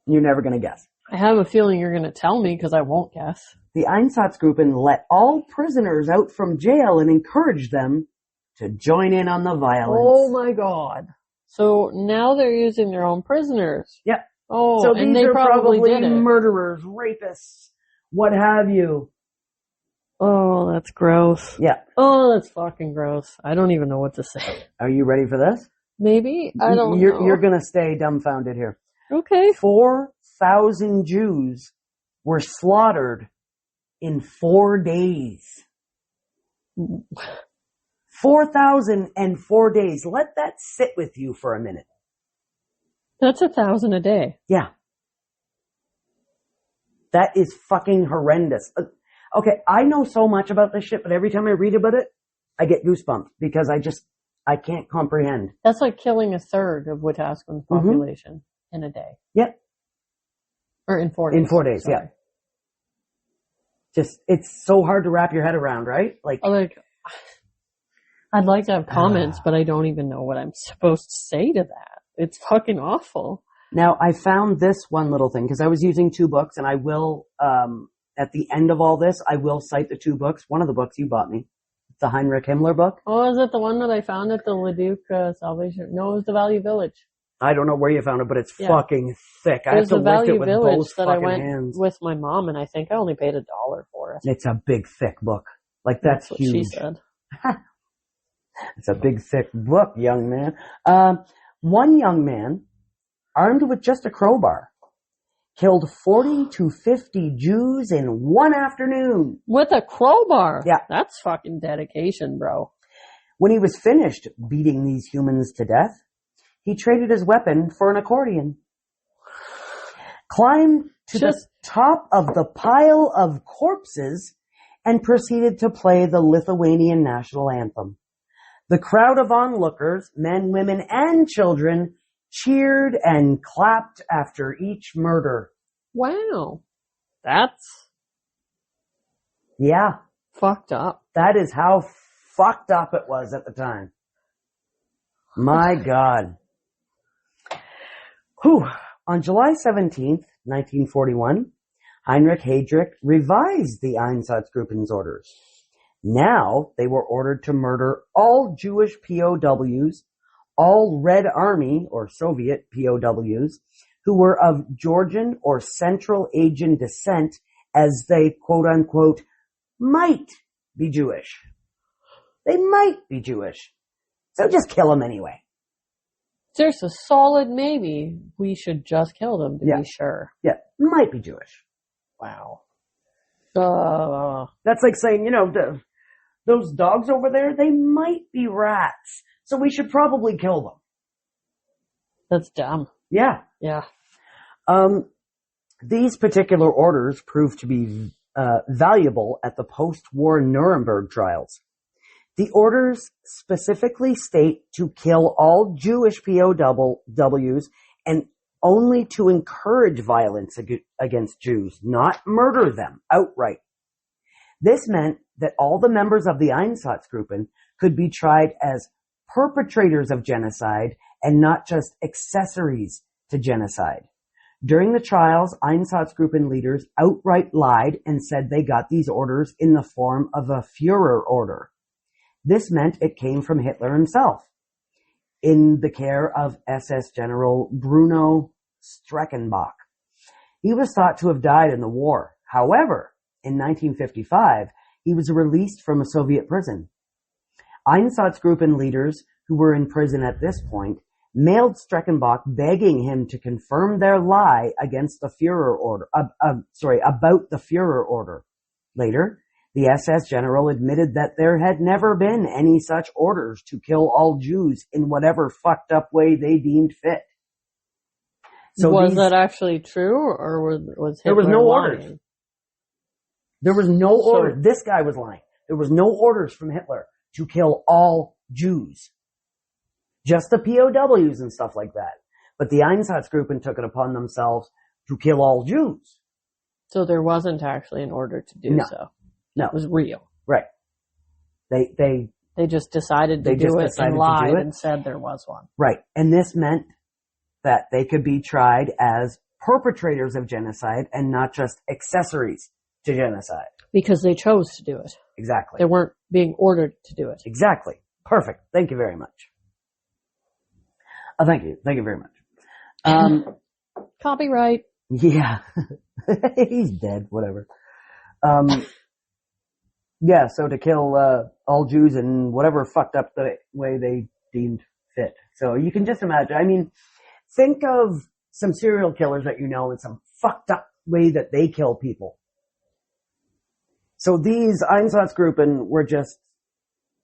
Speaker 1: You're never going to guess.
Speaker 2: I have a feeling you're going to tell me because I won't guess.
Speaker 1: The Einsatzgruppen let all prisoners out from jail and encouraged them to join in on the violence.
Speaker 2: Oh my God. So now they're using their own prisoners.
Speaker 1: Yep.
Speaker 2: Oh,
Speaker 1: so
Speaker 2: and
Speaker 1: these
Speaker 2: they
Speaker 1: are
Speaker 2: probably did it.
Speaker 1: Murderers, rapists, what have you.
Speaker 2: Oh, that's gross.
Speaker 1: Yeah.
Speaker 2: Oh, that's fucking gross. I don't even know what to say.
Speaker 1: Are you ready for this?
Speaker 2: Maybe? I don't know.
Speaker 1: You're gonna stay dumbfounded here.
Speaker 2: Okay.
Speaker 1: 4,000 Jews were slaughtered in 4 days. 4,000 and 4 days. Let that sit with you for a minute.
Speaker 2: That's 1,000 a day.
Speaker 1: Yeah. That is fucking horrendous. Okay, I know so much about this shit, but every time I read about it, I get goosebumps because I can't comprehend.
Speaker 2: That's like killing a third of Wetaskiwin's population in a day.
Speaker 1: Yep.
Speaker 2: Or in 4 days.
Speaker 1: In 4 days, yeah. Just, it's so hard to wrap your head around, right?
Speaker 2: I'd like to have comments, but I don't even know what I'm supposed to say to that. It's fucking awful.
Speaker 1: Now, I found this one little thing, because I was using 2 books, and I will, at the end of all this, I will cite the 2 books. One of the books you bought me, the Heinrich Himmler book.
Speaker 2: Oh, is it the one that I found at the Leduc Salvation? No, it was the Value Village.
Speaker 1: I don't know where you found it, but it's fucking thick. I have to
Speaker 2: lift
Speaker 1: lift
Speaker 2: it
Speaker 1: it
Speaker 2: with
Speaker 1: with
Speaker 2: Village
Speaker 1: both
Speaker 2: that I
Speaker 1: fucking
Speaker 2: went
Speaker 1: hands.
Speaker 2: with my mom, and I think I only paid $1 for it.
Speaker 1: It's a big, thick book. That's
Speaker 2: what
Speaker 1: huge.
Speaker 2: she said.
Speaker 1: It's a big, thick book, young man. One young man, armed with just a crowbar, killed 40 to 50 Jews in one afternoon.
Speaker 2: With a crowbar?
Speaker 1: Yeah.
Speaker 2: That's fucking dedication, bro.
Speaker 1: When he was finished beating these humans to death, he traded his weapon for an accordion, climbed to the top of the pile of corpses, and proceeded to play the Lithuanian national anthem. The crowd of onlookers, men, women, and children, cheered and clapped after each murder.
Speaker 2: Wow. That's...
Speaker 1: Yeah.
Speaker 2: Fucked up.
Speaker 1: That is how fucked up it was at the time. My God. Whew. On July 17th, 1941, Heinrich Heydrich revised the Einsatzgruppen's orders. Now they were ordered to murder all Jewish POWs, all Red Army or Soviet POWs who were of Georgian or Central Asian descent as they quote unquote might be Jewish. They might be Jewish. So just kill them anyway.
Speaker 2: There's a solid maybe. We should just kill them to be sure.
Speaker 1: Yeah, might be Jewish.
Speaker 2: Wow.
Speaker 1: That's like saying, those dogs over there, they might be rats. So we should probably kill them.
Speaker 2: That's dumb.
Speaker 1: Yeah.
Speaker 2: Yeah.
Speaker 1: These particular orders proved to be valuable at the post-war Nuremberg trials. The orders specifically state to kill all Jewish POWs and only to encourage violence against Jews, not murder them outright. This meant that all the members of the Einsatzgruppen could be tried as perpetrators of genocide and not just accessories to genocide. During the trials, Einsatzgruppen leaders outright lied and said they got these orders in the form of a Führer order. This meant it came from Hitler himself, in the care of SS General Bruno Streckenbach. He was thought to have died in the war. However, in 1955, he was released from a Soviet prison. Einsatzgruppen leaders who were in prison at this point mailed Streckenbach begging him to confirm their lie against the Führer order, about the Führer order. Later, the SS general admitted that there had never been any such orders to kill all Jews in whatever fucked up way they deemed fit. So
Speaker 2: was that actually true, or was Hitler
Speaker 1: there was no
Speaker 2: lying?
Speaker 1: orders? There was no order. This guy was lying. There was no orders from Hitler to kill all Jews. Just the POWs and stuff like that. But the Einsatzgruppen took it upon themselves to kill all Jews.
Speaker 2: So there wasn't actually an order to do so.
Speaker 1: No.
Speaker 2: It was real.
Speaker 1: Right. They
Speaker 2: just decided to do it and lied and said there was one.
Speaker 1: Right. And this meant that they could be tried as perpetrators of genocide and not just accessories to genocide.
Speaker 2: Because they chose to do it.
Speaker 1: Exactly.
Speaker 2: They weren't being ordered to do it.
Speaker 1: Exactly. Perfect. Thank you very much. Thank you. Thank you very much.
Speaker 2: Copyright.
Speaker 1: Yeah. He's dead. Whatever. Yeah, so to kill all Jews in whatever fucked up the way they deemed fit. So you can just imagine. I mean, think of some serial killers that you know in some fucked up way that they kill people. So these Einsatzgruppen were just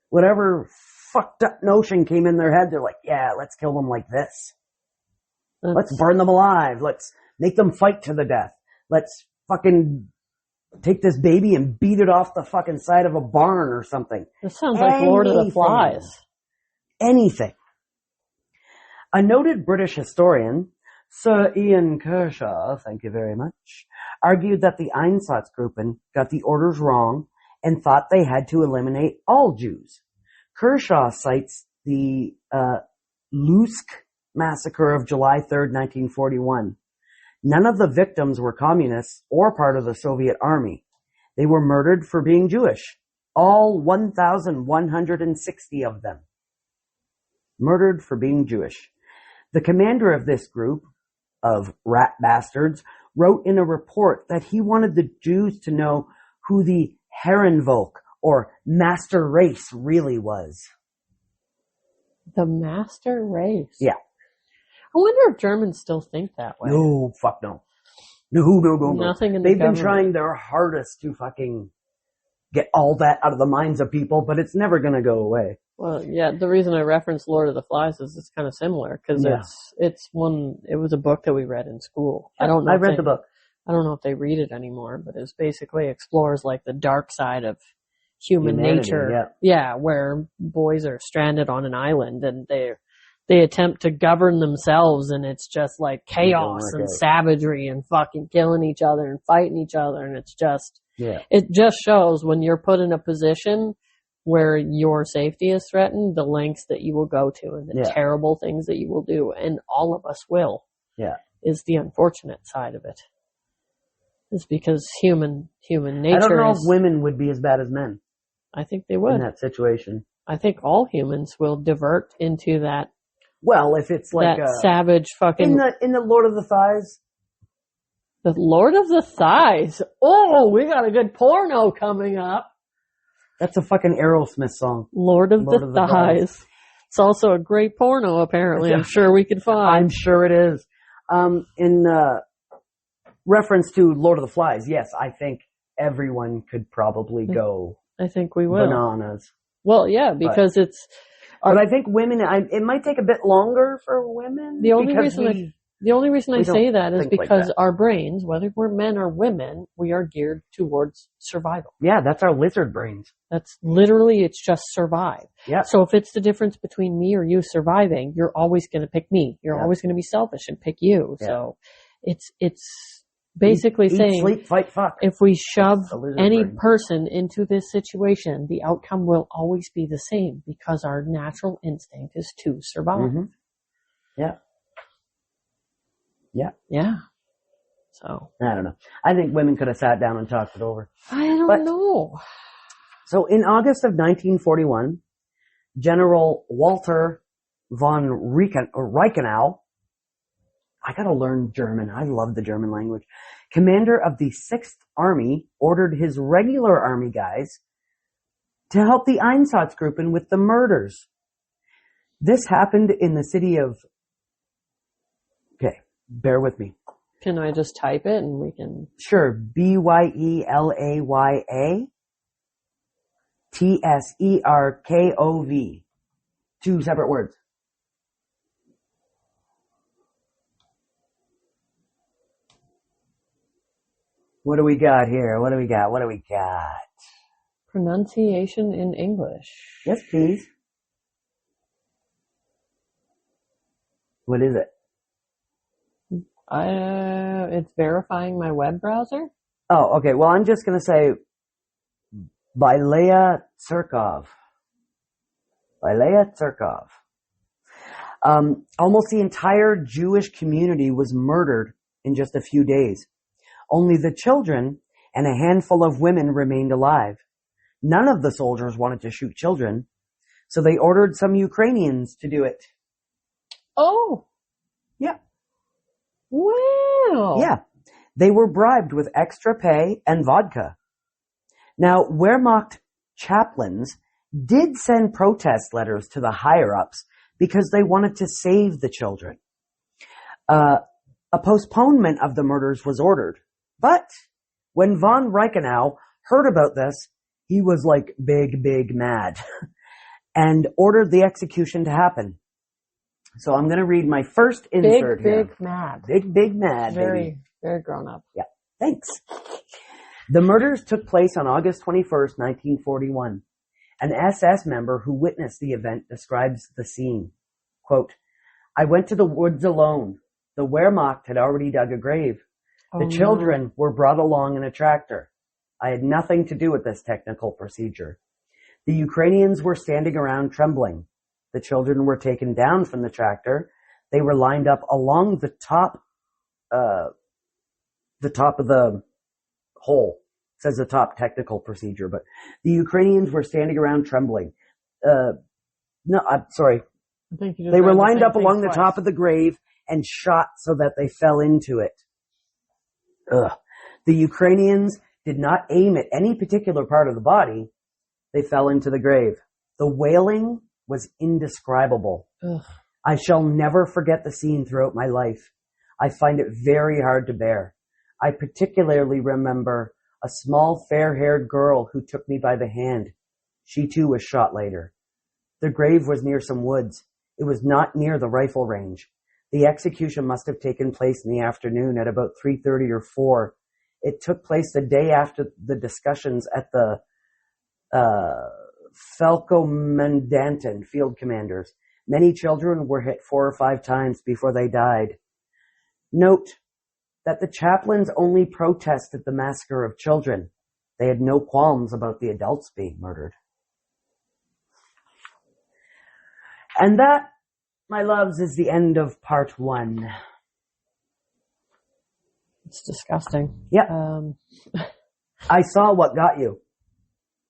Speaker 1: whatever fucked up notion came in their head. They're like, yeah, let's kill them like this. Let's burn them alive. Let's make them fight to the death. Let's fucking take this baby and beat it off the fucking side of a barn or something.
Speaker 2: This sounds like Lord of the Flies.
Speaker 1: Anything. A noted British historian, Sir Ian Kershaw, thank you very much, argued that the Einsatzgruppen got the orders wrong and thought they had to eliminate all Jews. Kershaw cites the Lutsk massacre of July 3rd, 1941. None of the victims were communists or part of the Soviet army. They were murdered for being Jewish. All 1,160 of them. Murdered for being Jewish. The commander of this group of rat bastards wrote in a report that he wanted the Jews to know who the Herrenvolk or master race really was.
Speaker 2: The master race?
Speaker 1: Yeah.
Speaker 2: I wonder if Germans still think that way.
Speaker 1: No, fuck no. No.
Speaker 2: Nothing in
Speaker 1: They've been trying their hardest to fucking get all that out of the minds of people, but it's never going to go away.
Speaker 2: Well, yeah, the reason I referenced Lord of the Flies is it's kind of similar, because it was a book that we read in school.
Speaker 1: Yeah, I read the book.
Speaker 2: I don't know if they read it anymore, but it basically explores like the dark side of human nature. Yeah, where boys are stranded on an island and they attempt to govern themselves, and it's just like chaos and savagery and fucking killing each other and fighting each other, and it's just, it just shows when you're put in a position where your safety is threatened, the lengths that you will go to and the terrible things that you will do, and all of us will, is the unfortunate side of it. It's because human nature
Speaker 1: I don't know if women would be as bad as men.
Speaker 2: I think they would.
Speaker 1: In that situation.
Speaker 2: I think all humans will divert into that
Speaker 1: Well, if it's like
Speaker 2: that savage fucking
Speaker 1: in the Lord of the Thighs.
Speaker 2: The Lord of the Thighs. Oh, we got a good porno coming up.
Speaker 1: That's a fucking Aerosmith song.
Speaker 2: Lord of the Thighs. It's also a great porno, apparently. I'm sure we could find.
Speaker 1: I'm sure it is. In reference to Lord of the Flies, yes, I think everyone could probably go.
Speaker 2: I think we will.
Speaker 1: Bananas.
Speaker 2: Well, yeah, because
Speaker 1: But I think women, it might take a bit longer for women.
Speaker 2: The only reason I say that is because our brains, whether we're men or women, we are geared towards survival.
Speaker 1: Yeah, that's our lizard brains.
Speaker 2: That's literally, it's just survive.
Speaker 1: Yeah.
Speaker 2: So if it's the difference between me or you surviving, you're always going to pick me. You're always going to be selfish and pick you. Yeah. So it's basically saying,
Speaker 1: sleep, fight, fuck.
Speaker 2: If we shove any person into this situation, the outcome will always be the same because our natural instinct is to survive.
Speaker 1: Mm-hmm. Yeah. Yeah.
Speaker 2: Yeah. So.
Speaker 1: I don't know. I think women could have sat down and talked it over.
Speaker 2: I don't know.
Speaker 1: So in August of 1941, General Walter von Reichenau, I gotta learn German. I love the German language. Commander of the 6th Army ordered his regular army guys to help the Einsatzgruppen with the murders. This happened in the city of... Okay, bear with me.
Speaker 2: Can I just type it and we can...
Speaker 1: Sure. Byelayatserkov. 2 separate words. What do we got here? What do we got?
Speaker 2: Pronunciation in English.
Speaker 1: Yes, please. What is it?
Speaker 2: It's verifying my web browser.
Speaker 1: Oh, okay. Well, I'm just going to say Byelayatserkov. Almost the entire Jewish community was murdered in just a few days. Only the children and a handful of women remained alive. None of the soldiers wanted to shoot children, so they ordered some Ukrainians to do it.
Speaker 2: Oh.
Speaker 1: Yeah.
Speaker 2: Wow.
Speaker 1: Yeah. They were bribed with extra pay and vodka. Now, Wehrmacht chaplains did send protest letters to the higher-ups because they wanted to save the children. A postponement of the murders was ordered. But when von Reichenau heard about this, he was like big mad and ordered the execution to happen. So I'm going to read my first insert here.
Speaker 2: Big mad.
Speaker 1: Big mad.
Speaker 2: Very grown up.
Speaker 1: Yeah. Thanks. The murders took place on August 21st, 1941. An SS member who witnessed the event describes the scene. Quote, I went to the woods alone. The Wehrmacht had already dug a grave. The children were brought along in a tractor. I had nothing to do with this technical procedure. The Ukrainians were standing around trembling. The children were taken down from the tractor. They were lined up along the top of the hole. It says the top technical procedure, but the Ukrainians were standing around trembling. No, I'm sorry. They were lined up along the top of the grave and shot so that they fell into it. The Ukrainians did not aim at any particular part of the body. They fell into the grave. The wailing was indescribable.
Speaker 2: Ugh.
Speaker 1: I shall never forget the scene throughout my life. I find it very hard to bear. I particularly remember a small fair-haired girl who took me by the hand. She too was shot later. The grave was near some woods. It was not near the rifle range. The execution must have taken place in the afternoon at about 3:30 or 4. It took place the day after the discussions at the Falkomandanten field commanders. Many children were hit 4 or 5 times before they died. Note that the chaplains only protested the massacre of children. They had no qualms about the adults being murdered. And that, my loves, is the end of part 1.
Speaker 2: It's disgusting.
Speaker 1: Yep. I saw what got you.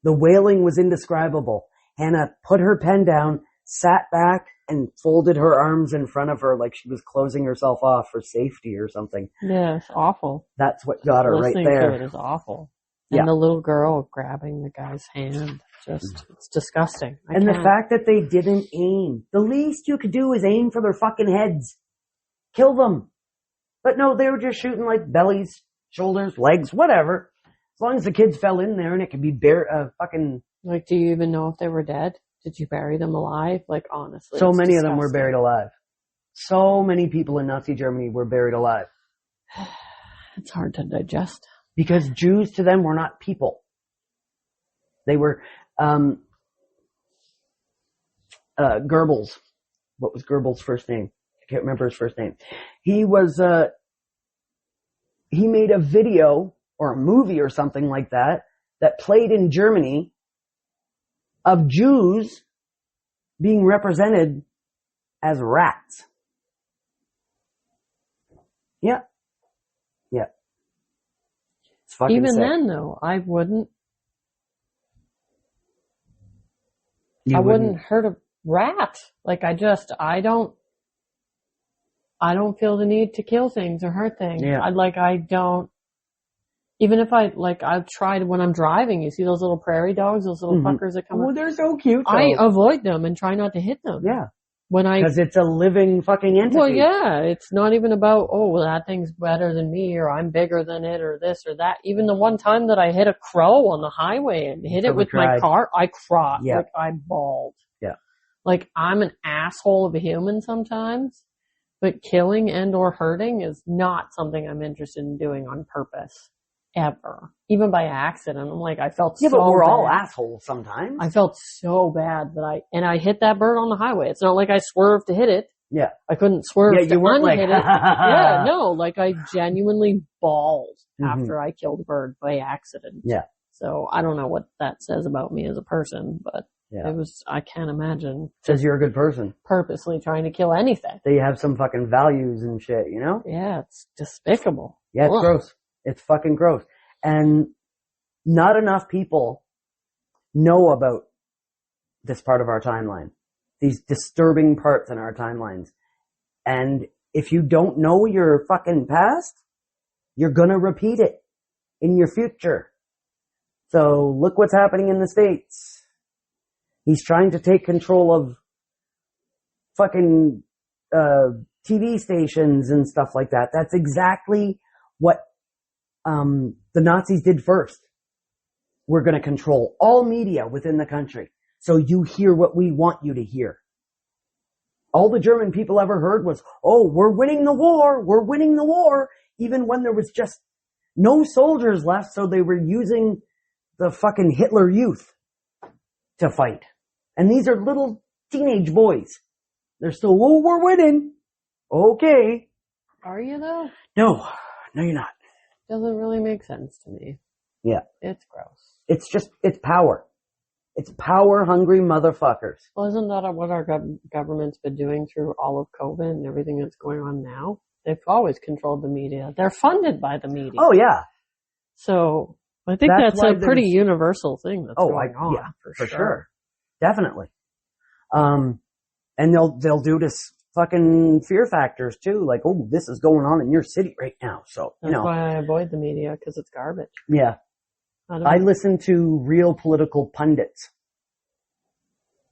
Speaker 1: The wailing was indescribable. Hannah put her pen down, sat back and folded her arms in front of her like she was closing herself off for safety or something.
Speaker 2: Yeah, it's awful.
Speaker 1: That's what got her right there.
Speaker 2: Listening to it is awful. And the little girl grabbing the guy's hand, it's disgusting.
Speaker 1: The fact that they didn't aim. The least you could do is aim for their fucking heads. Kill them. But no, they were just shooting like bellies, shoulders, legs, whatever. As long as the kids fell in there and it could be fucking...
Speaker 2: Like, do you even know if they were dead? Did you bury them alive? Like, honestly.
Speaker 1: So many of them were buried alive. So many people in Nazi Germany were buried alive.
Speaker 2: It's hard to digest.
Speaker 1: Because Jews to them were not people. They were, Goebbels. What was Goebbels' first name? I can't remember his first name. He made a video or a movie or something like that played in Germany of Jews being represented as rats. Yeah. Yeah. It's fucking
Speaker 2: Even
Speaker 1: sick.
Speaker 2: then, though, I wouldn't hurt a rat. Like, I don't feel the need to kill things or hurt things.
Speaker 1: Yeah.
Speaker 2: Even if I've tried when I'm driving, you see those little prairie dogs, those little fuckers that come up.
Speaker 1: Oh, they're so cute.
Speaker 2: I avoid them and try not to hit them.
Speaker 1: Yeah. Because it's a living fucking entity.
Speaker 2: Well, yeah, it's not even about, that thing's better than me or I'm bigger than it or this or that. Even the one time that I hit a crow on the highway and hit it with my car, I cried.
Speaker 1: Yeah.
Speaker 2: Like, I bawled.
Speaker 1: Yeah.
Speaker 2: Like, I'm an asshole of a human sometimes, but killing and or hurting is not something I'm interested in doing on purpose. Ever. Even by accident. I'm like, I felt so bad. Yeah, but
Speaker 1: we're all assholes sometimes.
Speaker 2: I felt so bad that I hit that bird on the highway. It's not like I swerved to hit it.
Speaker 1: Yeah.
Speaker 2: I couldn't swerve to unhit it. Yeah, no, like I genuinely bawled after I killed a bird by accident.
Speaker 1: Yeah.
Speaker 2: So I don't know what that says about me as a person, but I can't imagine.
Speaker 1: Says you're a good person.
Speaker 2: Purposely trying to kill anything.
Speaker 1: They have some fucking values and shit, you know?
Speaker 2: Yeah, it's despicable.
Speaker 1: Yeah, it's gross. It's fucking gross. And not enough people know about this part of our timeline. These disturbing parts in our timelines. And if you don't know your fucking past, you're gonna repeat it in your future. So look what's happening in the States. He's trying to take control of fucking TV stations and stuff like that. That's exactly what the Nazis did first. We're going to control all media within the country. So you hear what we want you to hear. All the German people ever heard was, we're winning the war. We're winning the war. Even when there was just no soldiers left. So they were using the fucking Hitler Youth to fight. And these are little teenage boys. They're still, we're winning. Okay.
Speaker 2: Are you though?
Speaker 1: No, you're not.
Speaker 2: Doesn't really make sense to me.
Speaker 1: Yeah.
Speaker 2: It's gross.
Speaker 1: It's power. It's power-hungry motherfuckers.
Speaker 2: Well, isn't that what our government's been doing through all of COVID and everything that's going on now? They've always controlled the media. They're funded by the media.
Speaker 1: Oh, yeah.
Speaker 2: So, I think that's a pretty universal thing that's going on.
Speaker 1: Yeah, for sure. Definitely. And they'll do this fucking fear factors too, like, this is going on in your city right now. So,
Speaker 2: that's why I avoid the media, because it's garbage.
Speaker 1: Yeah. I listen to real political pundits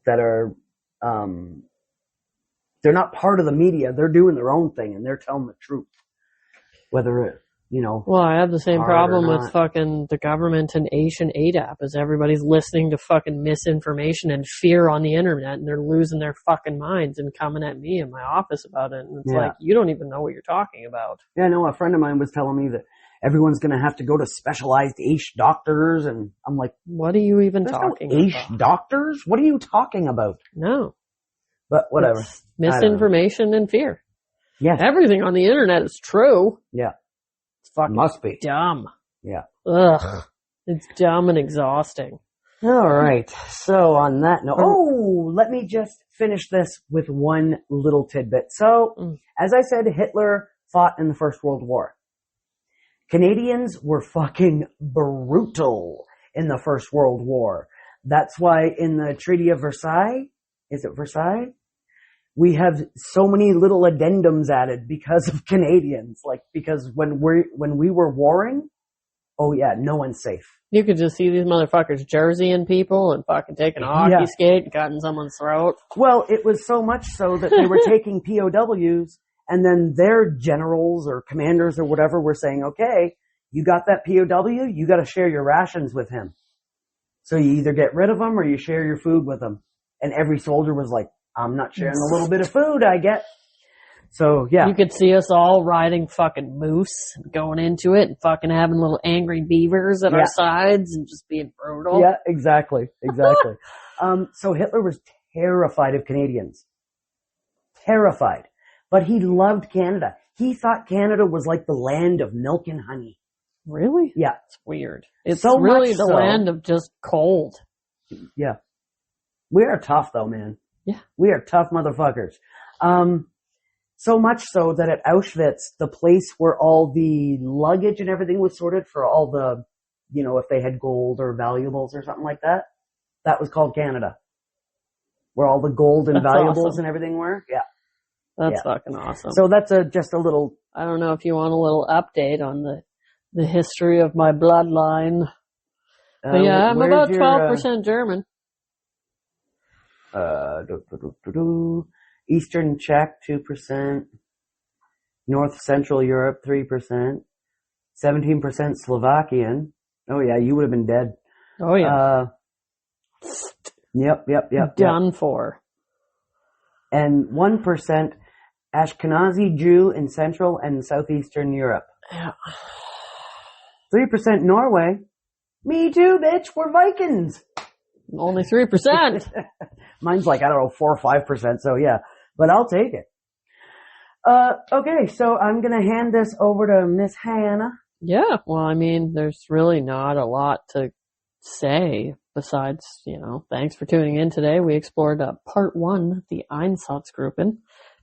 Speaker 1: that are, they're not part of the media. They're doing their own thing and they're telling the truth. Whether it,
Speaker 2: Well, I have the same problem with fucking the government and Asian ADAP is everybody's listening to fucking misinformation and fear on the internet and they're losing their fucking minds and coming at me in my office about it. And it's like, you don't even know what you're talking about.
Speaker 1: Yeah, no, a friend of mine was telling me that everyone's going to have to go to specialized AISH doctors. And I'm like,
Speaker 2: what are you even talking about?
Speaker 1: AISH doctors? What are you talking about?
Speaker 2: No.
Speaker 1: But whatever.
Speaker 2: It's misinformation and fear.
Speaker 1: Yes.
Speaker 2: Everything on the internet is true.
Speaker 1: Yeah.
Speaker 2: It's fucking
Speaker 1: must be
Speaker 2: dumb.
Speaker 1: Yeah.
Speaker 2: Ugh. It's dumb and exhausting.
Speaker 1: All right. So on that note, let me just finish this with one little tidbit. So, as I said, Hitler fought in the First World War. Canadians were fucking brutal in the First World War. That's why in the Treaty of Versailles, is it Versailles? We have so many little addendums added because of Canadians. Like, because when we were warring, oh yeah, no one's safe.
Speaker 2: You could just see these motherfuckers jerseying people and fucking taking a hockey skate and cutting someone's throat.
Speaker 1: Well, it was so much so that they were taking POWs, and then their generals or commanders or whatever were saying, okay, you got that POW, you got to share your rations with him. So you either get rid of them or you share your food with them. And every soldier was like, I'm not sharing a little bit of food I get. So, yeah.
Speaker 2: You could see us all riding fucking moose and going into it and fucking having little angry beavers at our sides and just being brutal.
Speaker 1: Yeah, exactly. So Hitler was terrified of Canadians. Terrified. But he loved Canada. He thought Canada was like the land of milk and honey.
Speaker 2: Really?
Speaker 1: Yeah.
Speaker 2: It's weird. It's so really the land of just cold.
Speaker 1: Yeah. We are tough though, man.
Speaker 2: Yeah.
Speaker 1: We are tough motherfuckers. So much so that at Auschwitz, the place where all the luggage and everything was sorted for all the, if they had gold or valuables or something like that, that was called Canada. Where all the gold and valuables and everything were. Yeah.
Speaker 2: That's fucking awesome.
Speaker 1: So that's just a little...
Speaker 2: I don't know if you want a little update on the history of my bloodline. But yeah, I'm about 12% German.
Speaker 1: Eastern Czech, 2%. North Central Europe, 3%. 17% Slovakian. Oh yeah, you would have been dead.
Speaker 2: Oh yeah.
Speaker 1: Yep.
Speaker 2: Done for.
Speaker 1: And 1% Ashkenazi Jew in Central and Southeastern Europe.
Speaker 2: Yeah.
Speaker 1: 3% Norway. Me too, bitch. We're Vikings.
Speaker 2: Only 3%.
Speaker 1: Mine's like, 4 or 5%. So yeah, but I'll take it. Okay. So I'm going to hand this over to Miss Hannah.
Speaker 2: Yeah. Well, I mean, there's really not a lot to say besides, thanks for tuning in today. We explored part 1, the Einsatzgruppen,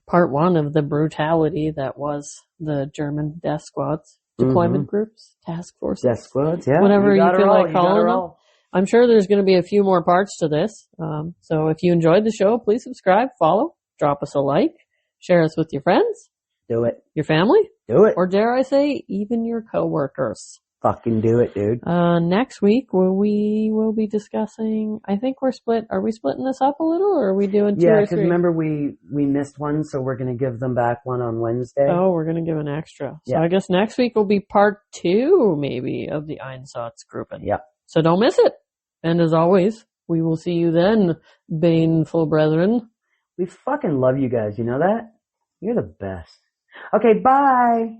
Speaker 2: part 1 of the brutality that was the German death squads, deployment groups, task forces.
Speaker 1: Death squads, yeah.
Speaker 2: Whatever you feel like calling them. I'm sure there's going to be a few more parts to this. So if you enjoyed the show, please subscribe, follow, drop us a like, share us with your friends.
Speaker 1: Do it.
Speaker 2: Your family.
Speaker 1: Do it.
Speaker 2: Or dare I say, even your coworkers.
Speaker 1: Fucking do it, dude.
Speaker 2: Next week we will be discussing, I think we're split. Are we splitting this up a little or are we doing 2 or 3?
Speaker 1: Yeah, because remember we missed one, so we're going to give them back one on Wednesday.
Speaker 2: Oh, we're going to give an extra. So I guess next week will be part 2 maybe of the Einsatzgruppen.
Speaker 1: Yeah.
Speaker 2: So don't miss it. And as always, we will see you then, baneful brethren.
Speaker 1: We fucking love you guys, you know that? You're the best. Okay, bye.